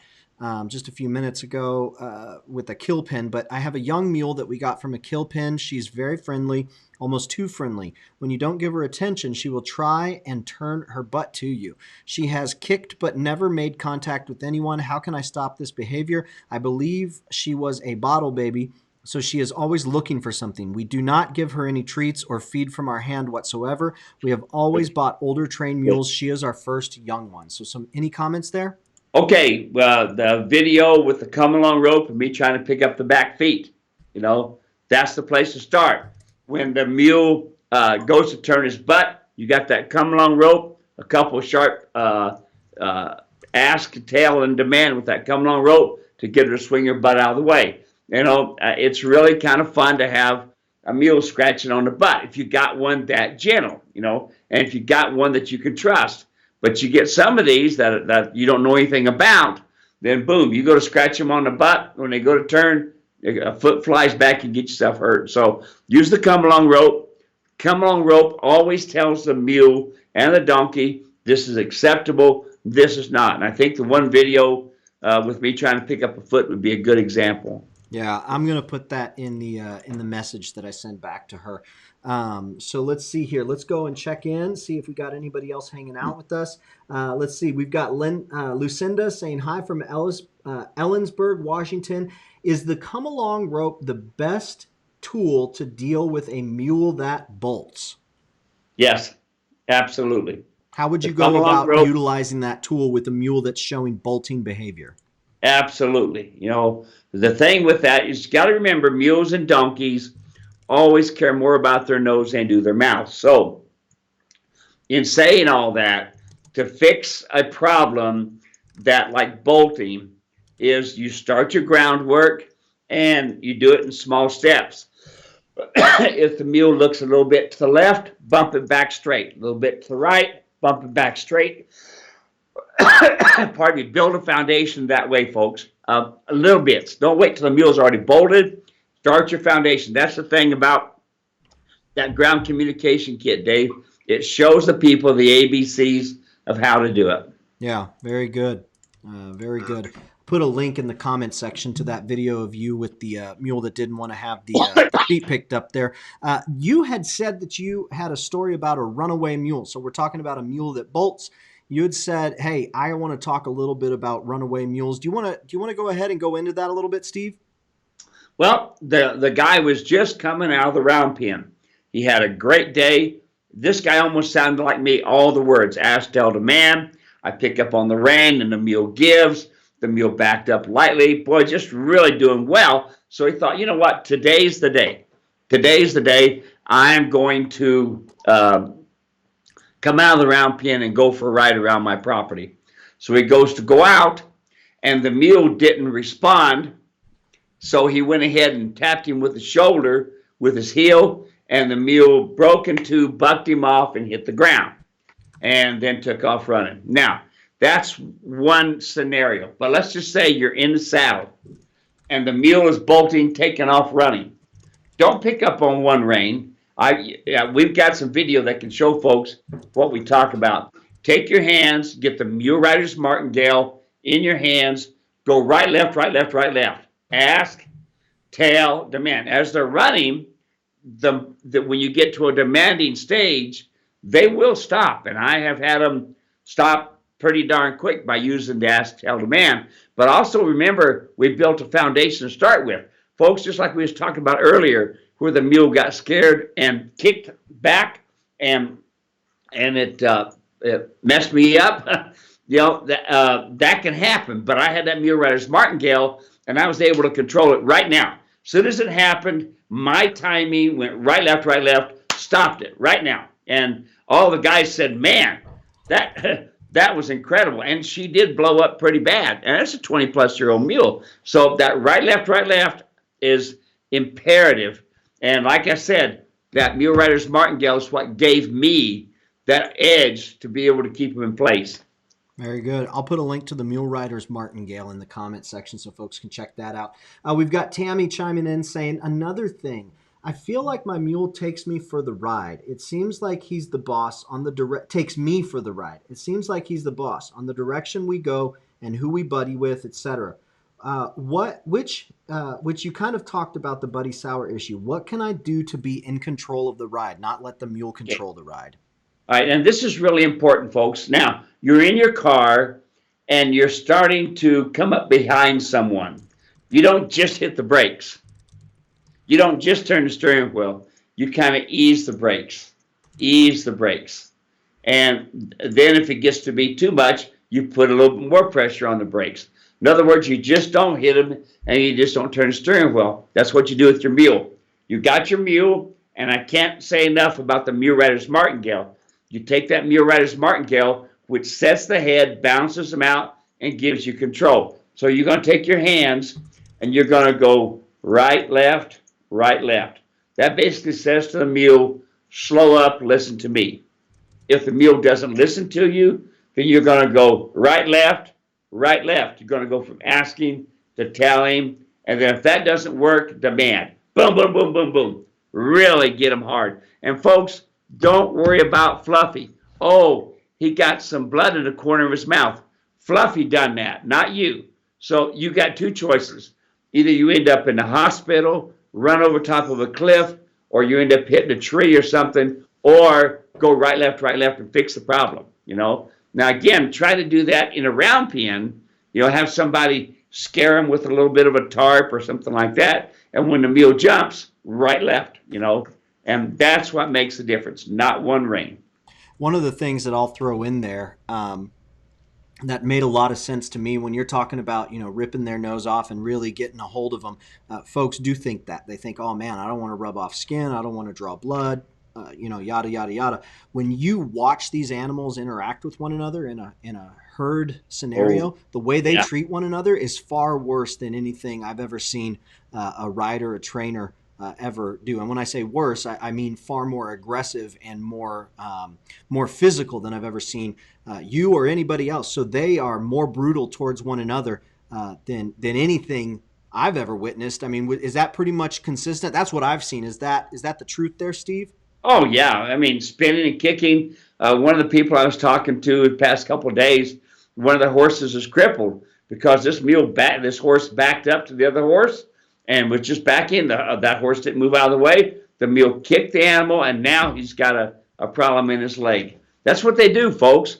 just a few minutes ago with a kill pen, but I have a young mule that we got from a kill pen. She's very friendly, almost too friendly. When you don't give her attention, she will try and turn her butt to you. She has kicked but never made contact with anyone. How can I stop this behavior? I believe she was a bottle baby, so she is always looking for something. We do not give her any treats or feed from our hand whatsoever. We have always bought older trained mules. She is our first young one. So any comments there? Okay, the video with the come-along rope and me trying to pick up the back feet, that's the place to start. When the mule goes to turn his butt, you got that come-along rope, a couple of sharp ask, tail, and demand with that come-along rope to get her to swing her butt out of the way. It's really kind of fun to have a mule scratching on the butt if you got one that gentle, and if you got one that you can trust. But you get some of these that you don't know anything about, then boom, you go to scratch them on the butt. When they go to turn, a foot flies back and get yourself hurt. So use the come-along rope. Come-along rope always tells the mule and the donkey, this is acceptable, this is not. And I think the one video with me trying to pick up a foot would be a good example. Yeah, I'm going to put that in the message that I sent back to her. So let's see here. Let's go and check in, see if we got anybody else hanging out with us. Let's see. We've got Lucinda saying hi from Ellensburg, Washington. Is the come-along rope the best tool to deal with a mule that bolts? Yes, absolutely. How would you go about utilizing that tool with a mule that's showing bolting behavior? Absolutely. The thing with that is you got to remember mules and donkeys always care more about their nose than do their mouth. So in saying all that, to fix a problem that like bolting is you start your groundwork and you do it in small steps. If the mule looks a little bit to the left, bump it back straight. A little bit to the right, bump it back straight. Pardon me, build a foundation that way, folks. Little bits. Don't wait till the mule's already bolted. Start your foundation. That's the thing about that ground communication kit, Dave. It shows the people the ABCs of how to do it. Yeah, very good. Very good. Put a link in the comment section to that video of you with the mule that didn't want to have the feet picked up there. You had said that you had a story about a runaway mule. So we're talking about a mule that bolts. You had said, hey, I want to talk a little bit about runaway mules. Do you want to go ahead and go into that a little bit, Steve? Well, the guy was just coming out of the round pen. He had a great day. This guy almost sounded like me, all the words. Ass, delta, man. I pick up on the rein and the mule gives. The mule backed up lightly. Boy, just really doing well. So he thought, you know what? Today's the day. Today's the day. I'm going to come out of the round pen and go for a ride around my property. So he goes to go out, and the mule didn't respond. So he went ahead and tapped him with the shoulder with his heel, and the mule broke in two, bucked him off, and hit the ground, and then took off running. Now, That's one scenario. But let's just say you're in the saddle and the mule is bolting, taking off, running. Don't pick up on one rein. We've got some video that can show folks what we talk about. Take your hands, get the mule rider's martingale in your hands, go right, left, right, left, right, left. Ask, tail, demand. As they're running, when you get to a demanding stage, they will stop, and I have had them stop pretty darn quick by using the ask, tail, demand. But also remember, we built a foundation to start with, folks. Just like we was talking about earlier, where the mule got scared and kicked back, and it messed me up. That can happen. But I had that mule rider's martingale, and I was able to control it right now. As soon as it happened, my timing went right, left, stopped it right now. And all the guys said, man, that was incredible. And she did blow up pretty bad. And that's a 20-plus-year-old mule. So that right, left is imperative. And like I said, that mule rider's martingale is what gave me that edge to be able to keep them in place. Very good. I'll put a link to the Mule Rider's martingale in the comment section so folks can check that out. We've got Tammy chiming in saying, another thing, I feel like my mule takes me for the ride. It seems like he's the boss on the takes me for the ride. It seems like he's the boss on the direction we go and who we buddy with, etc. Which you kind of talked about the buddy sour issue. What can I do to be in control of the ride, not let the mule control the ride? All right, and this is really important, folks. Now, you're in your car, and you're starting to come up behind someone. You don't just hit the brakes. You don't just turn the steering wheel. You kind of ease the brakes. Ease the brakes. And then if it gets to be too much, you put a little bit more pressure on the brakes. In other words, you just don't hit them, and you just don't turn the steering wheel. That's what you do with your mule. You got your mule, and I can't say enough about the mule rider's martingale. You take that mule rider's martingale, which sets the head, balances them out, and gives you control. So you're going to take your hands, and you're going to go right, left, right, left. That basically says to the mule, slow up, listen to me. If the mule doesn't listen to you, then you're going to go right, left, right, left. You're going to go from asking to telling, and then if that doesn't work, demand. Boom, boom, boom, boom, boom. Really get them hard. And folks, don't worry about Fluffy. Oh, he got some blood in the corner of his mouth. Fluffy done that, not you. So you got two choices. Either you end up in the hospital, run over top of a cliff, or you end up hitting a tree or something, or go right, left, and fix the problem, Now, again, try to do that in a round pen. Have somebody scare him with a little bit of a tarp or something like that. And when the mule jumps, right, left, And that's what makes the difference, not one rein. One of the things that I'll throw in there that made a lot of sense to me when you're talking about, ripping their nose off and really getting a hold of them, folks do think that. They think, oh, man, I don't want to rub off skin. I don't want to draw blood, yada, yada, yada. When you watch these animals interact with one another in a herd scenario, the way they treat one another is far worse than anything I've ever seen a rider, a trainer ever do. And when I say worse, I mean far more aggressive and more physical than I've ever seen you or anybody else. So they are more brutal towards one another than anything I've ever witnessed. I mean, is that pretty much consistent? That's what I've seen. Is that the truth there, Steve? Oh, yeah. I mean, spinning and kicking. One of the people I was talking to the past couple of days, one of the horses is crippled because this horse backed up to the other horse and was just back in. That horse didn't move out of the way. The mule kicked the animal, and now he's got a problem in his leg. That's what they do, folks.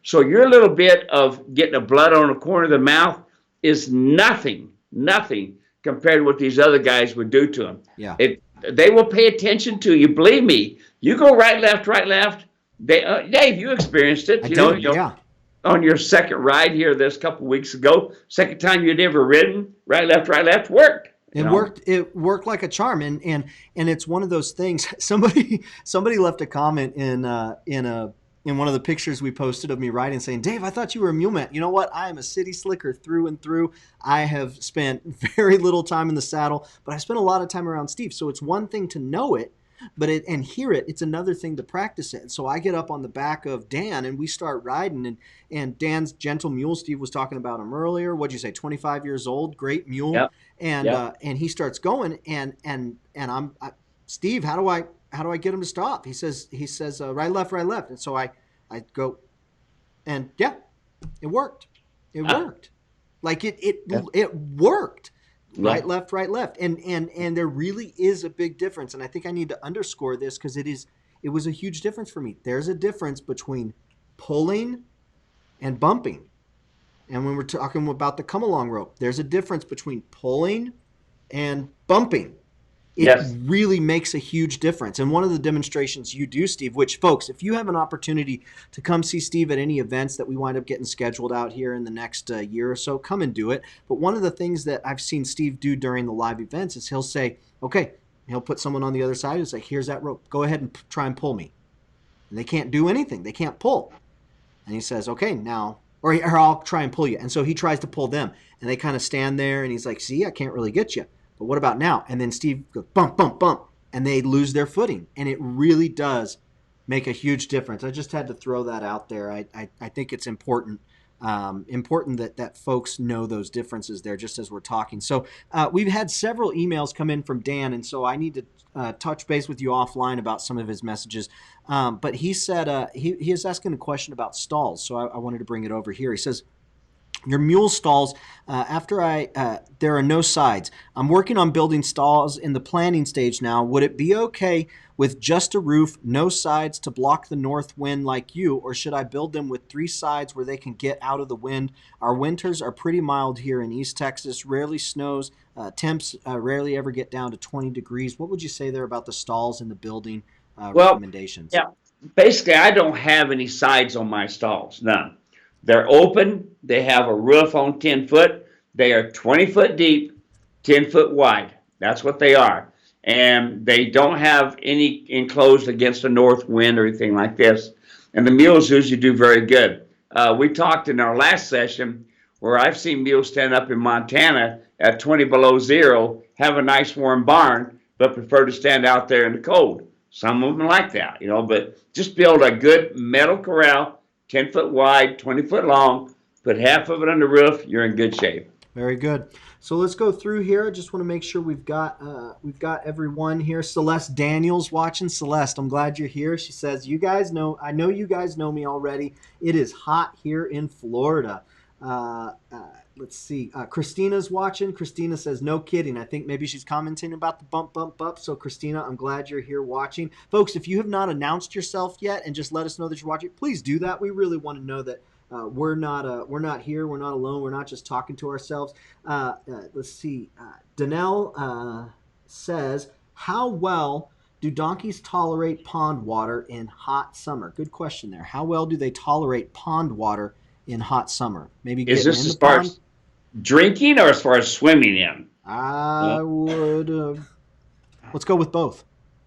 So your little bit of getting a blood on the corner of the mouth is nothing compared to what these other guys would do to him. Yeah. They will pay attention to you. Believe me. You go right, left. Dave, you experienced it. I did, yeah. On your second ride here this couple weeks ago, second time you'd ever ridden, right, left, worked. It worked like a charm, and it's one of those things. Somebody left a comment in one of the pictures we posted of me riding, saying, "Dave, I thought you were a mule man." You know what? I am a city slicker through and through. I have spent very little time in the saddle, but I spent a lot of time around Steve. So it's one thing to know it, but and hear it, it's another thing to practice it. And so I get up on the back of Dan and we start riding, and Dan's gentle mule, Steve was talking about him earlier. What'd you say, 25 years old, great mule. Yep. Yep. And he starts going, and Steve, how do I get him to stop? He says right, left, right, left. And so I go, and yeah, it worked. It worked. Like it worked. Yeah. Right, left. And there really is a big difference. And I think I need to underscore this because it was a huge difference for me. There's a difference between pulling and bumping. And when we're talking about the come along rope, there's a difference between pulling and bumping. It really makes a huge difference. And one of the demonstrations you do, Steve, which, folks, if you have an opportunity to come see Steve at any events that we wind up getting scheduled out here in the next year or so, come and do it. But one of the things that I've seen Steve do during the live events is he'll say, okay, he'll put someone on the other side. He's like, here's that rope. Go ahead and try and pull me. And they can't do anything. They can't pull. And he says, okay, now, or I'll try and pull you. And so he tries to pull them. And they kind of stand there, and he's like, see, I can't really get you. But what about now? And then Steve goes bump, bump, bump, and they lose their footing. And it really does make a huge difference. I just had to throw that out there. I think it's important that folks know those differences there just as we're talking. So we've had several emails come in from Dan, and so I need to touch base with you offline about some of his messages. But he said he is asking a question about stalls, so I wanted to bring it over here. He says, your mule stalls, there are no sides. I'm working on building stalls in the planning stage now. Would it be okay with just a roof, no sides to block the north wind like you, or should I build them with 3 sides where they can get out of the wind? Our winters are pretty mild here in East Texas, rarely snows, temps rarely ever get down to 20 degrees. What would you say there about the stalls and the building recommendations? Yeah, basically, I don't have any sides on my stalls, none. They're open. They have a roof on 10 foot. They are 20 foot deep, 10 foot wide. That's what they are. And they don't have any enclosed against a north wind or anything like this. And the mules usually do very good. We talked in our last session where I've seen mules stand up in Montana at 20 below zero, have a nice warm barn, but prefer to stand out there in the cold. Some of them like that, but just build a good metal corral, 10 foot wide, 20 foot long, put half of it on the roof, you're in good shape. Very good. So let's go through here. I just want to make sure we've got everyone here. Celeste Daniels watching. Celeste, I'm glad you're here. She says, I know you guys know me already. It is hot here in Florida. Let's see. Christina's watching. Christina says, no kidding. I think maybe she's commenting about the bump, bump, bump. So Christina, I'm glad you're here watching. Folks, if you have not announced yourself yet and just let us know that you're watching, please do that. We really want to know that we're not here. We're not alone. We're not just talking to ourselves. Let's see. Danelle says, how well do donkeys tolerate pond water in hot summer? Good question there. How well do they tolerate pond water in hot summer? Maybe is getting this in as the far pond? as drinking or as far as swimming in? I would. Let's go with both.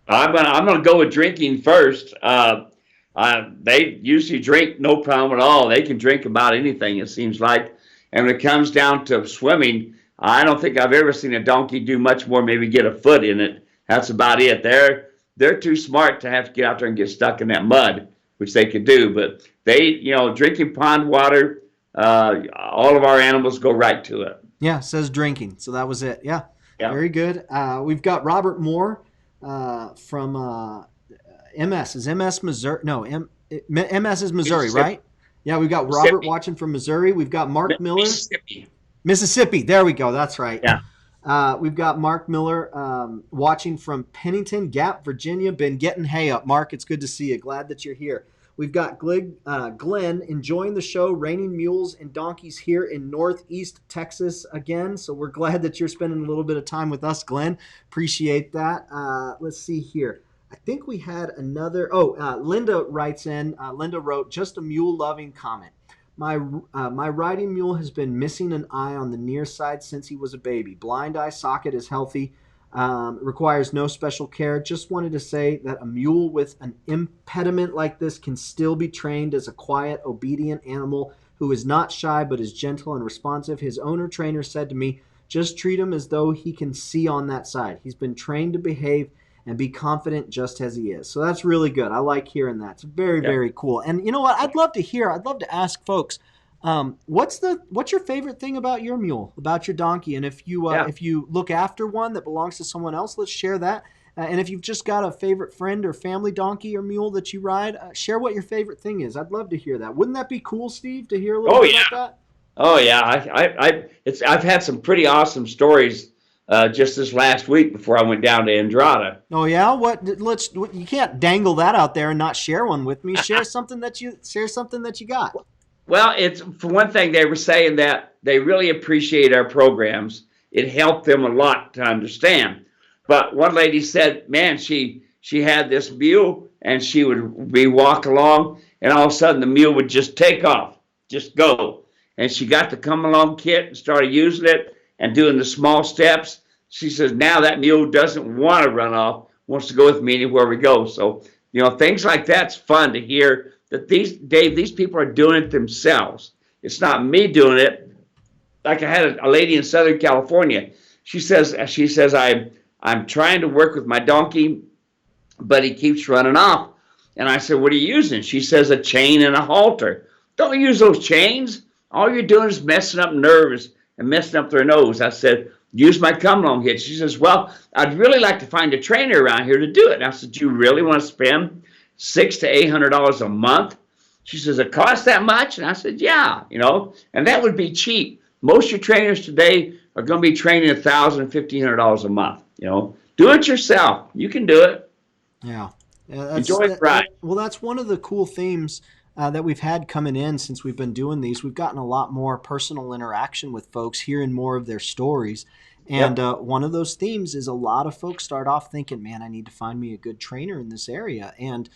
I'm gonna go with drinking first. They usually drink no problem at all. They can drink about anything, it seems like. And when it comes down to swimming, I don't think I've ever seen a donkey do much more. Maybe get a foot in it. That's about it. They're too smart to have to get out there and get stuck in that mud, which they could do. But they, drinking pond water. All of our animals go right to it. Yeah, it says drinking. So that was it. Yeah. Very good. We've got Robert Moore from MS. Is MS Missouri? No, MS is Missouri, right? Yeah, we've got Robert watching from Missouri. We've got Mark Miller. Mississippi. There we go. That's right. Yeah. We've got Mark Miller watching from Pennington Gap, Virginia. Been getting hay up. Mark, it's good to see you. Glad that you're here. We've got Glenn enjoying the show, raining mules and donkeys here in Northeast Texas again. So we're glad that you're spending a little bit of time with us, Glenn. Appreciate that. Let's see here. I think we had another. Linda writes in. Linda wrote, just a mule-loving comment. My riding mule has been missing an eye on the near side since he was a baby. Blind eye socket is healthy. Requires no special care. Just wanted to say that a mule with an impediment like this can still be trained as a quiet, obedient animal who is not shy but is gentle and responsive. His owner trainer said to me, just treat him as though he can see on that side. He's been trained to behave and be confident just as he is. So that's really good. I like hearing that. It's very, Yeah. very cool. And you know what? I'd love to ask folks, what's your favorite thing about your mule, about your donkey? And Yeah. if you look after one that belongs to someone else, let's share that. And if you've just got a favorite friend or family donkey or mule that you ride, share what your favorite thing is. I'd love to hear that. Wouldn't that be cool, Steve, to hear a little Oh bit yeah. about that? Oh yeah. I've had some pretty awesome stories just this last week before I went down to Andrada. Oh yeah, you can't dangle that out there and not share one with me. Share something that you got. Well, it's for one thing, they were saying that they really appreciate our programs. It helped them a lot to understand. But one lady said, "Man, she had this mule, and she would be walk along, and all of a sudden the mule would just take off, just go." And she got the come along kit and started using it and doing the small steps. She says now that mule doesn't want to run off, wants to go with me anywhere we go. So things like that's fun to hear that these people are doing it themselves. It's not me doing it. Like I had a lady in Southern California. She says I'm trying to work with my donkey, but he keeps running off. And I said, "What are you using?" She says, "A chain and a halter." Don't use those chains. All you're doing is messing up nerves and messing up their nose. I said, "Use my come along hitch." She says, "Well, I'd really like to find a trainer around here to do it." And I said, "Do you really want to spend $600 to $800 a month?" She says, "It costs that much?" And I said, "Yeah, and that would be cheap. Most of your trainers today are going to be training $1,000, $1,500 a month. Do it yourself. You can do it. Yeah. Enjoy the ride. Well, that's one of the cool themes that we've had coming in since we've been doing these. We've gotten a lot more personal interaction with folks, hearing more of their stories. And Yep. one of those themes is a lot of folks start off thinking, man, I need to find me a good trainer in this area. And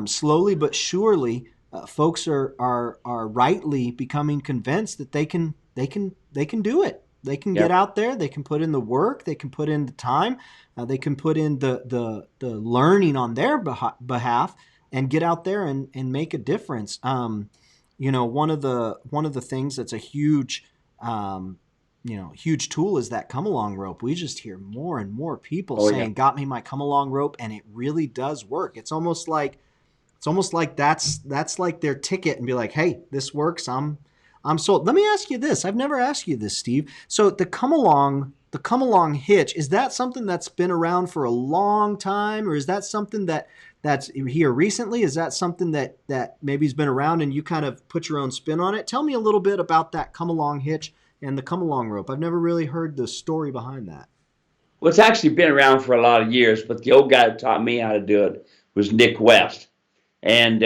slowly but surely, folks are rightly becoming convinced that they can do it. They can get Yep. out there. They can put in the work. They can put in the time. They can put in the learning on their behalf and get out there and make a difference. One of the things that's a huge huge tool is that come along rope. We just hear more and more people Oh yeah. saying, "Got me my come along rope," and it really does work. It's almost like that's like their ticket, and be like, "Hey, this works. I'm sold." Let me ask you this. I've never asked you this, Steve. So the come along hitch, is that something that's been around for a long time, or is that something that's here recently? Is that something that maybe has been around and you kind of put your own spin on it? Tell me a little bit about that come along hitch and the come along rope. I've never really heard the story behind that. Well, it's actually been around for a lot of years, but the old guy that taught me how to do it was Nick West. And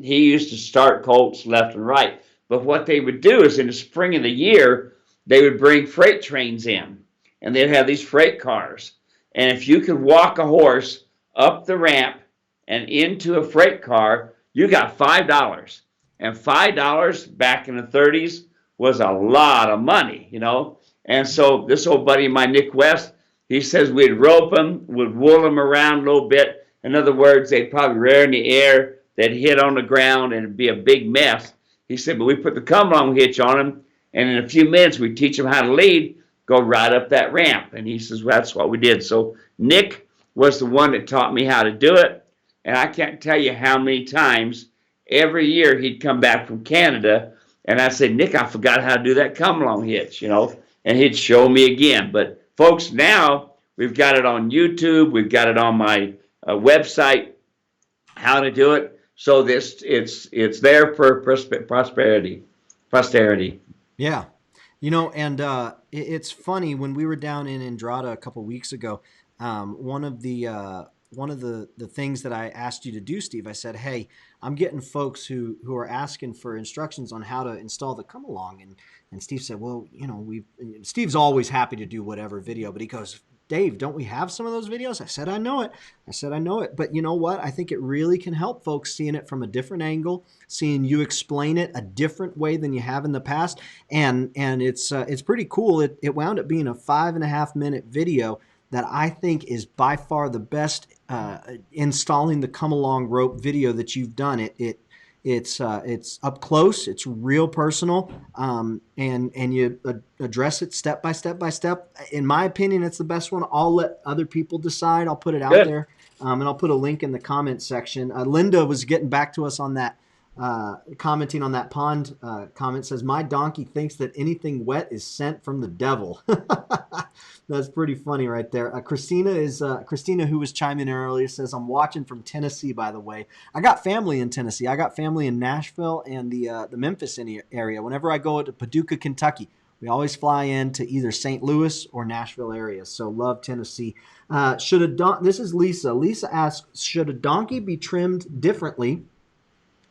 he used to start colts left and right. But what they would do is in the spring of the year, they would bring freight trains in, and they'd have these freight cars. And if you could walk a horse up the ramp and into a freight car, you got $5. And $5 back in the 30s was a lot of money. And so this old buddy of mine, Nick West, he says we'd rope them, would wool them around a little bit. In other words, they'd probably rear in the air, they'd hit on the ground, and it'd be a big mess. He said, but we put the come along hitch on them, and in a few minutes we teach them how to lead, go right up that ramp. And he says, well, that's what we did. So Nick was the one that taught me how to do it. And I can't tell you how many times every year he'd come back from Canada, and I'd say, Nick, I forgot how to do that come along hitch, and he'd show me again. But folks, now we've got it on YouTube, we've got it on my website, how to do it. So it's there for prosperity, posterity. Yeah. And it's funny, when we were down in Andrada a couple weeks ago, one of the things that I asked you to do, Steve, I said, "Hey, I'm getting folks who are asking for instructions on how to install the come along," and Steve said, "Well, Steve's always happy to do whatever video, but he goes, Dave, don't we have some of those videos?" I said, "I know it. But you know what? I think it really can help folks seeing it from a different angle, seeing you explain it a different way than you have in the past. And it's pretty cool. It wound up being a 5.5-minute video that I think is by far the best installing the come along rope video that you've done. It's up close, it's real personal, and you address it step by step by step. In my opinion, it's the best one. I'll let other people decide. I'll put it out Good. there And I'll put a link in the comment section. Linda was getting back to us on that, commenting on that pond comment, says, my donkey thinks that anything wet is sent from the devil. That's pretty funny right there. Christina, who was chiming in earlier, says, I'm watching from Tennessee, by the way. I got family in Tennessee. I got family in Nashville and the Memphis area. Whenever I go to Paducah, Kentucky, we always fly into either St. Louis or Nashville areas. So love Tennessee. This is Lisa. Lisa asks, should a donkey be trimmed differently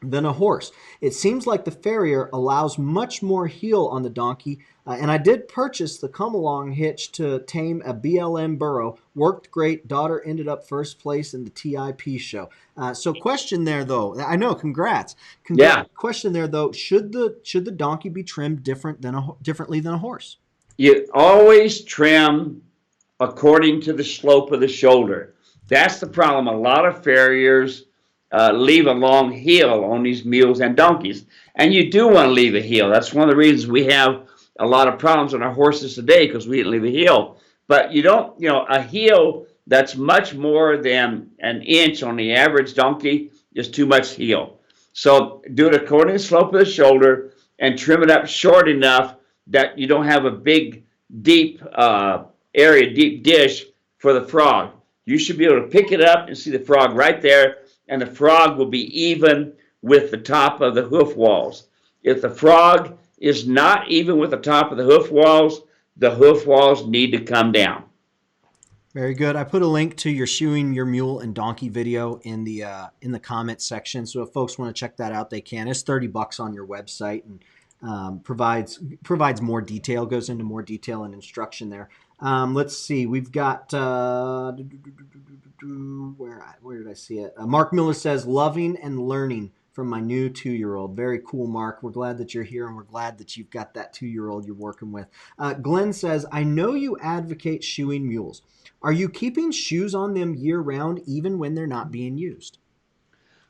than a horse? It seems like the farrier allows much more heel on the donkey. And I did purchase the come-along hitch to tame a BLM burro. Worked great. Daughter ended up first place in the TIP show. So question there, though. I know, congrats. Yeah. Question there, though. Should the donkey be trimmed differently than a horse? You always trim according to the slope of the shoulder. That's the problem. A lot of farriers leave a long heel on these mules and donkeys. And you do want to leave a heel. That's one of the reasons we have a lot of problems on our horses today, because we didn't leave a heel. But you don't, a heel that's much more than an inch on the average donkey is too much heel. So do it according to the slope of the shoulder and trim it up short enough that you don't have a big, deep deep dish for the frog. You should be able to pick it up and see the frog right there, and the frog will be even with the top of the hoof walls. If the frog is not even with the top of the hoof walls need to come down. Very good. I put a link to your shoeing your mule and donkey video in the comment section. So if folks want to check that out, they can. It's $30 on your website and provides more detail, goes into more detail and instruction there. Let's see. We've got where did I see it? Mark Miller says, loving and learning from my new 2-year-old. Very cool, Mark. We're glad that you're here, and we're glad that you've got that 2-year-old you're working with. Glenn says, I know you advocate shoeing mules. Are you keeping shoes on them year-round, even when they're not being used?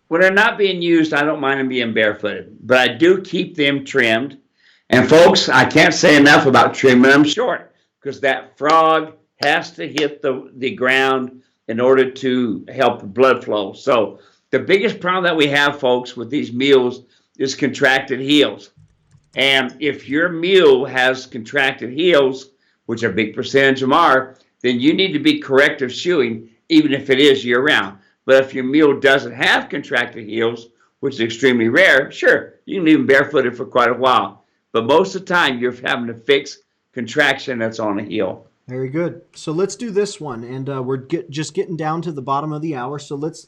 When they're not being used, I don't mind them being barefooted, but I do keep them trimmed. And folks, I can't say enough about trimming them short, because that frog has to hit the ground in order to help the blood flow. So the biggest problem that we have, folks, with these mules is contracted heels. And if your mule has contracted heels, which a big percentage of them are, then you need to be corrective shoeing, even if it is year-round. But if your mule doesn't have contracted heels, which is extremely rare, sure, you can leave them barefooted for quite a while. But most of the time, you're having to fix contraction that's on a heel. Very good. So let's do this one, and we're just getting down to the bottom of the hour. So let's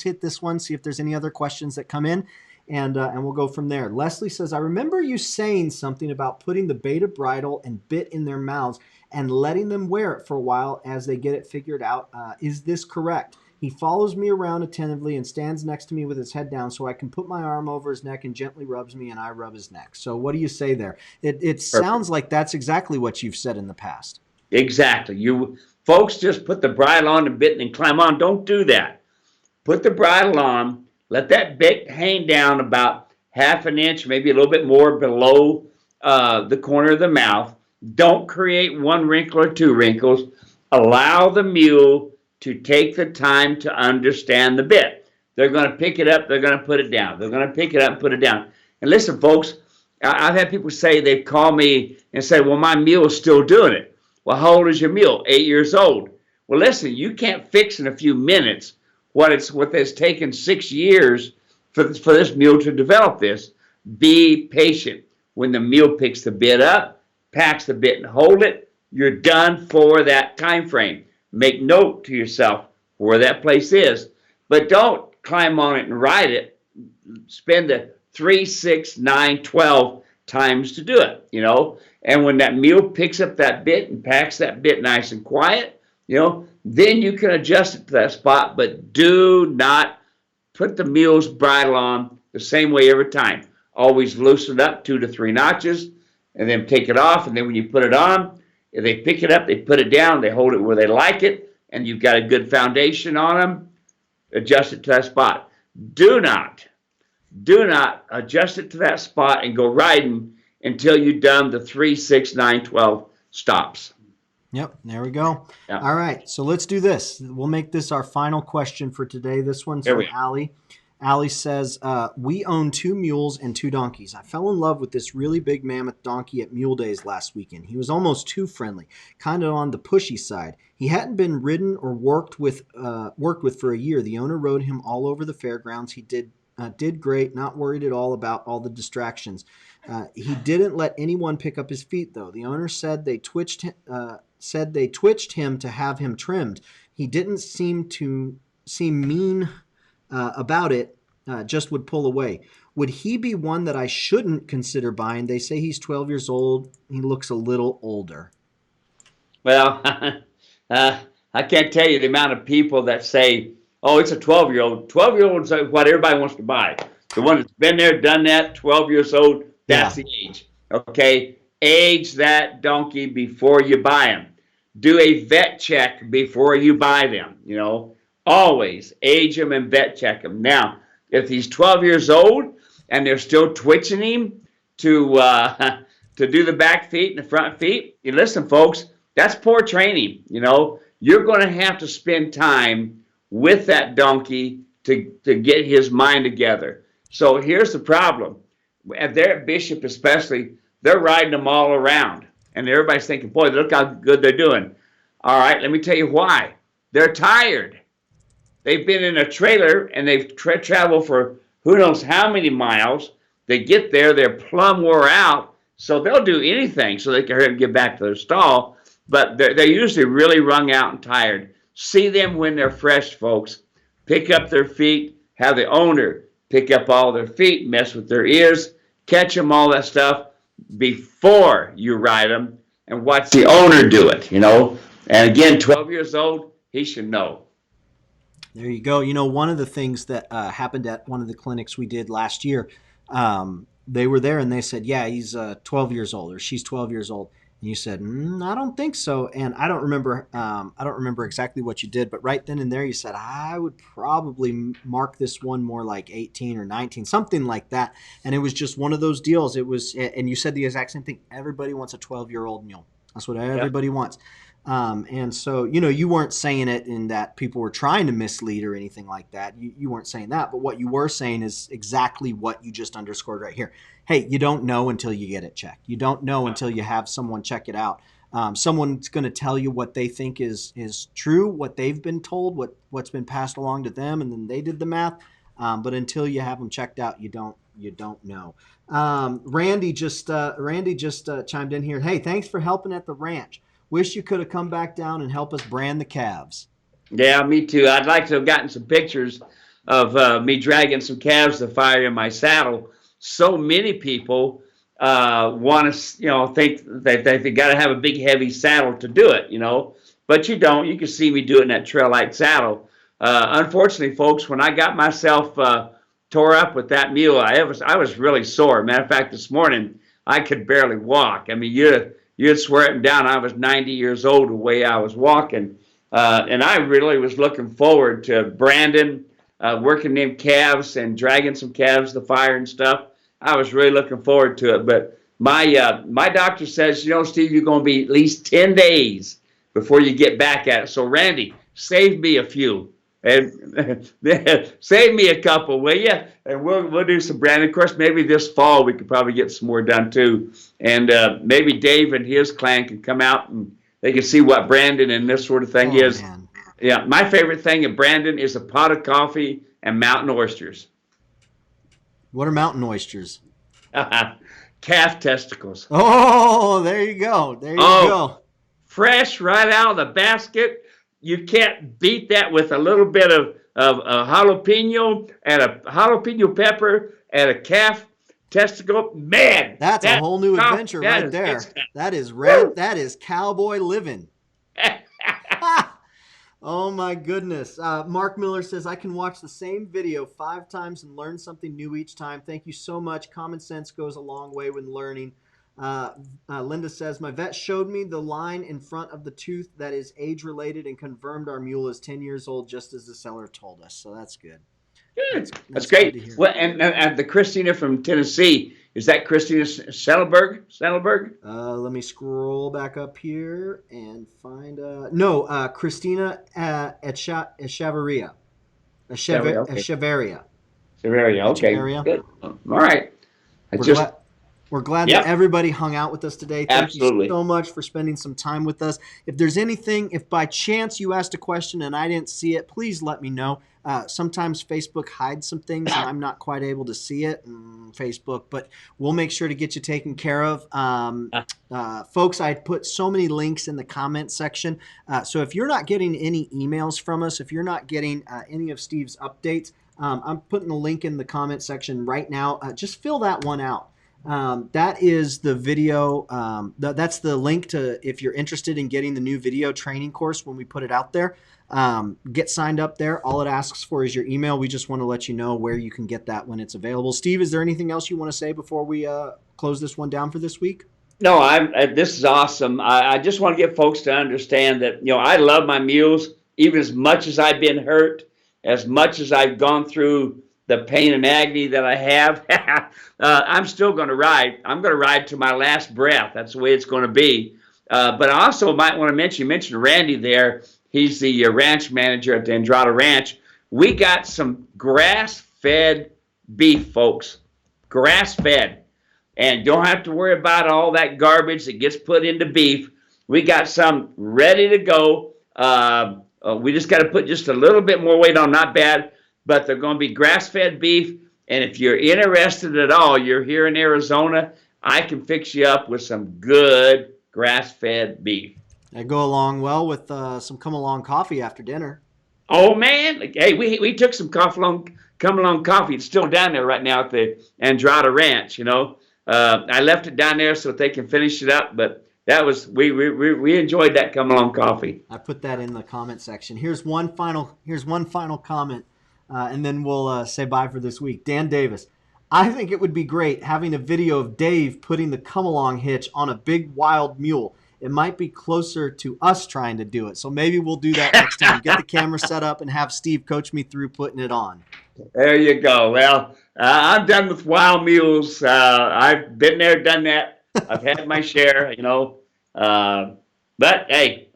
hit this one, see if there's any other questions that come in, and we'll go from there. Leslie says, I remember you saying something about putting the beta-bridle and bit in their mouths and letting them wear it for a while as they get it figured out. Is this correct? He follows me around attentively and stands next to me with his head down so I can put my arm over his neck and gently rubs me and I rub his neck. So what do you say there? It sounds like that's exactly what you've said in the past. Exactly. You folks just put the bridle on the bit and climb on. Don't do that. Put the bridle on. Let that bit hang down about half an inch, maybe a little bit more below the corner of the mouth. Don't create 1 wrinkle or 2 wrinkles. Allow the mule to take the time to understand the bit. They're going to pick it up. They're going to put it down. They're going to pick it up and put it down. And listen, folks, I've had people say, they call me and say, well, my mule is still doing it. Well, how old is your mule? 8 years old. Well, listen, you can't fix in a few minutes what has taken 6 years for this mule to develop this. Be patient. When the mule picks the bit up, packs the bit and hold it, you're done for that time frame. Make note to yourself where that place is, but don't climb on it and ride it. Spend the 3, 6, 9, 12 times to do it, And when that mule picks up that bit and packs that bit nice and quiet, then you can adjust it to that spot, but do not put the mule's bridle on the same way every time. Always loosen it up 2 to 3 notches and then take it off. And then when you put it on, if they pick it up, they put it down, they hold it where they like it, and you've got a good foundation on them, adjust it to that spot. Do not adjust it to that spot and go riding until you've done the 3, 6, 9, 12 stops. Yep, there we go. Yeah, All right, so let's do this. We'll make this our final question for today. This one's there we from are. Allie. Allie says, we own 2 mules and 2 donkeys. I fell in love with this really big mammoth donkey at Mule Days last weekend. He was almost too friendly, kind of on the pushy side. He hadn't been ridden or worked with for a year. The owner rode him all over the fairgrounds. He did great, not worried at all about all the distractions. He didn't let anyone pick up his feet, though. The owner said they twitched him to have him trimmed. He didn't seem mean about it. Just would pull away. Would he be one that I shouldn't consider buying? They say he's 12 years old. He looks a little older. Well, I can't tell you the amount of people that say, "Oh, it's a 12-year-old." 12-year-old is what everybody wants to buy. The one that's been there, done that, 12 years old. Yeah. That's the age. Okay, age that donkey before you buy them. Do a vet check before you buy them. Always age them and vet check them. Now, if he's 12 years old and they're still twitching him to to do the back feet and the front feet, you listen, folks. That's poor training. You're going to have to spend time with that donkey to get his mind together. So here's the problem. They're at Bishop especially, they're riding them all around. And everybody's thinking, boy, look how good they're doing. All right, let me tell you why. They're tired. They've been in a trailer and they've traveled for who knows how many miles. They get there, they're plumb wore out, so they'll do anything so they can get back to their stall. But they're usually really wrung out and tired. See them when they're fresh, folks. Pick up their feet, have the owner pick up all their feet, mess with their ears, catch them, all that stuff before you ride them, and watch the owner do it. And again, 12 years old, he should know. There you go. One of the things that happened at one of the clinics we did last year, they were there and they said, yeah, he's 12 years old or she's 12 years old. And you said, I don't think so. And I don't remember exactly what you did, but right then and there you said, I would probably mark this one more like 18 or 19, something like that. And it was just one of those deals. And you said the exact same thing. Everybody wants a 12-year-old mule. That's what Yep. everybody wants. And so, you weren't saying it in that people were trying to mislead or anything like that. You weren't saying that. But what you were saying is exactly what you just underscored right here. Hey, you don't know until you get it checked. You don't know until you have someone check it out. Someone's going to tell you what they think is true, what they've been told, what's been passed along to them, and then they did the math. But until you have them checked out, you don't know. Randy just chimed in here. Hey, thanks for helping at the ranch. Wish you could have come back down and help us brand the calves. Yeah, me too. I'd like to have gotten some pictures of me dragging some calves to fire in my saddle. So many people want to, think that they got to have a big, heavy saddle to do it. But you don't. You can see me doing that trail light saddle. Unfortunately, folks, when I got myself tore up with that mule, I was really sore. Matter of fact, this morning I could barely walk. I mean, you'd swear it down. I was 90 years old the way I was walking. And I really was looking forward to Brandon working them calves and dragging some calves to the fire and stuff. I was really looking forward to it. But my doctor says, Steve, you're going to be at least 10 days before you get back at it. So, Randy, save me a few. And save me a couple, will you? And we'll do some branding. Of course, maybe this fall we could probably get some more done too. And maybe Dave and his clan can come out and they can see what Brandon and this sort of thing is. Man. Yeah, my favorite thing at Brandon is a pot of coffee and mountain oysters. What are mountain oysters? Calf testicles. Oh, there you go. There you go. Fresh right out of the basket. You can't beat that with a little bit of a jalapeno and a jalapeno pepper and a calf testicle. Man, That's a whole new adventure right there. That is red. That is cowboy living. Oh my goodness. Mark Miller says, I can watch the same video 5 times and learn something new each time. Thank you so much. Common sense goes a long way when learning. Linda says, my vet showed me the line in front of the tooth that is age related and confirmed our mule is 10 years old, just as the seller told us. So that's good. That's great. Well, and the Christina from Tennessee, Is that Christina Settelberg? Settelberg? Let me scroll back up here and find. No, Christina Echevarria. Okay. Echevarria. Severia. Okay. Echevarria. Good. All right. I We're just, glad. We're glad that yep, everybody hung out with us today. Thank you absolutely. so much for spending some time with us. If there's anything, if by chance you asked a question and I didn't see it, please let me know. Sometimes Facebook hides some things and I'm not quite able to see it, Facebook, but we'll make sure to get you taken care of. Folks, I put so many links in the comment section. So if you're not getting any emails from us, if you're not getting any of Steve's updates, I'm putting a link in the comment section right now. Just fill that one out. That is the video. That's the link to if you're interested in getting the new video training course when we put it out there. Get signed up there. All it asks for is your email. We just want to let you know where you can get that when it's available. Steve, is there anything else you want to say before we close this one down for this week? No, this is awesome. I just want to get folks to understand that, I love my mules, even as much as I've been hurt, as much as I've gone through the pain and agony that I have. I'm still going to ride. I'm going to ride to my last breath. That's the way it's going to be. But I also might want to mention, you mentioned Randy there. He's the ranch manager at the Andrada Ranch. We got some grass-fed beef, folks. Grass-fed. And don't have to worry about all that garbage that gets put into beef. We got some ready to go. We just got to put just a little bit more weight on, not bad, but they're going to be grass-fed beef. And if you're interested at all, you're here in Arizona, I can fix you up with some good grass-fed beef. I go along well with some come along coffee after dinner. Oh man! Hey, we took some come along coffee. It's still down there right now at the Andrada Ranch. I left it down there so that they can finish it up. But that was we enjoyed that come along coffee. I put that in the comment section. Here's one final comment, and then we'll say bye for this week. Dan Davis. I think it would be great having a video of Dave putting the come along hitch on a big wild mule. It might be closer to us trying to do it. So maybe we'll do that next time. Get the camera set up and have Steve coach me through putting it on. There you go. Well, I'm done with wild mules. I've been there, done that. I've had my share, but hey,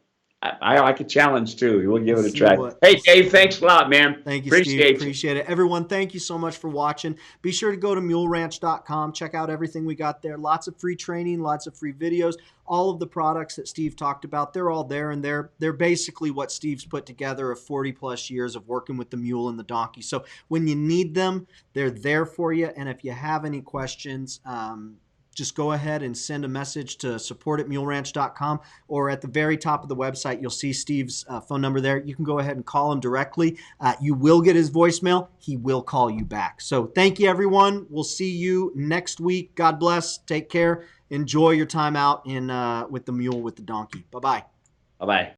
I like a challenge too. We'll give it a try. Hey, Dave, thanks a lot, man. Thank you, Steve. Appreciate it. Everyone, thank you so much for watching. Be sure to go to muleranch.com. Check out everything we got there. Lots of free training, lots of free videos. All of the products that Steve talked about, they're all there, and they're basically what Steve's put together of 40-plus years of working with the mule and the donkey. So when you need them, they're there for you. And if you have any questions, just go ahead and send a message to support@muleranch.com, or at the very top of the website, you'll see Steve's phone number there. You can go ahead and call him directly. You will get his voicemail. He will call you back. So thank you, everyone. We'll see you next week. God bless. Take care. Enjoy your time out with the mule, with the donkey. Bye-bye. Bye-bye.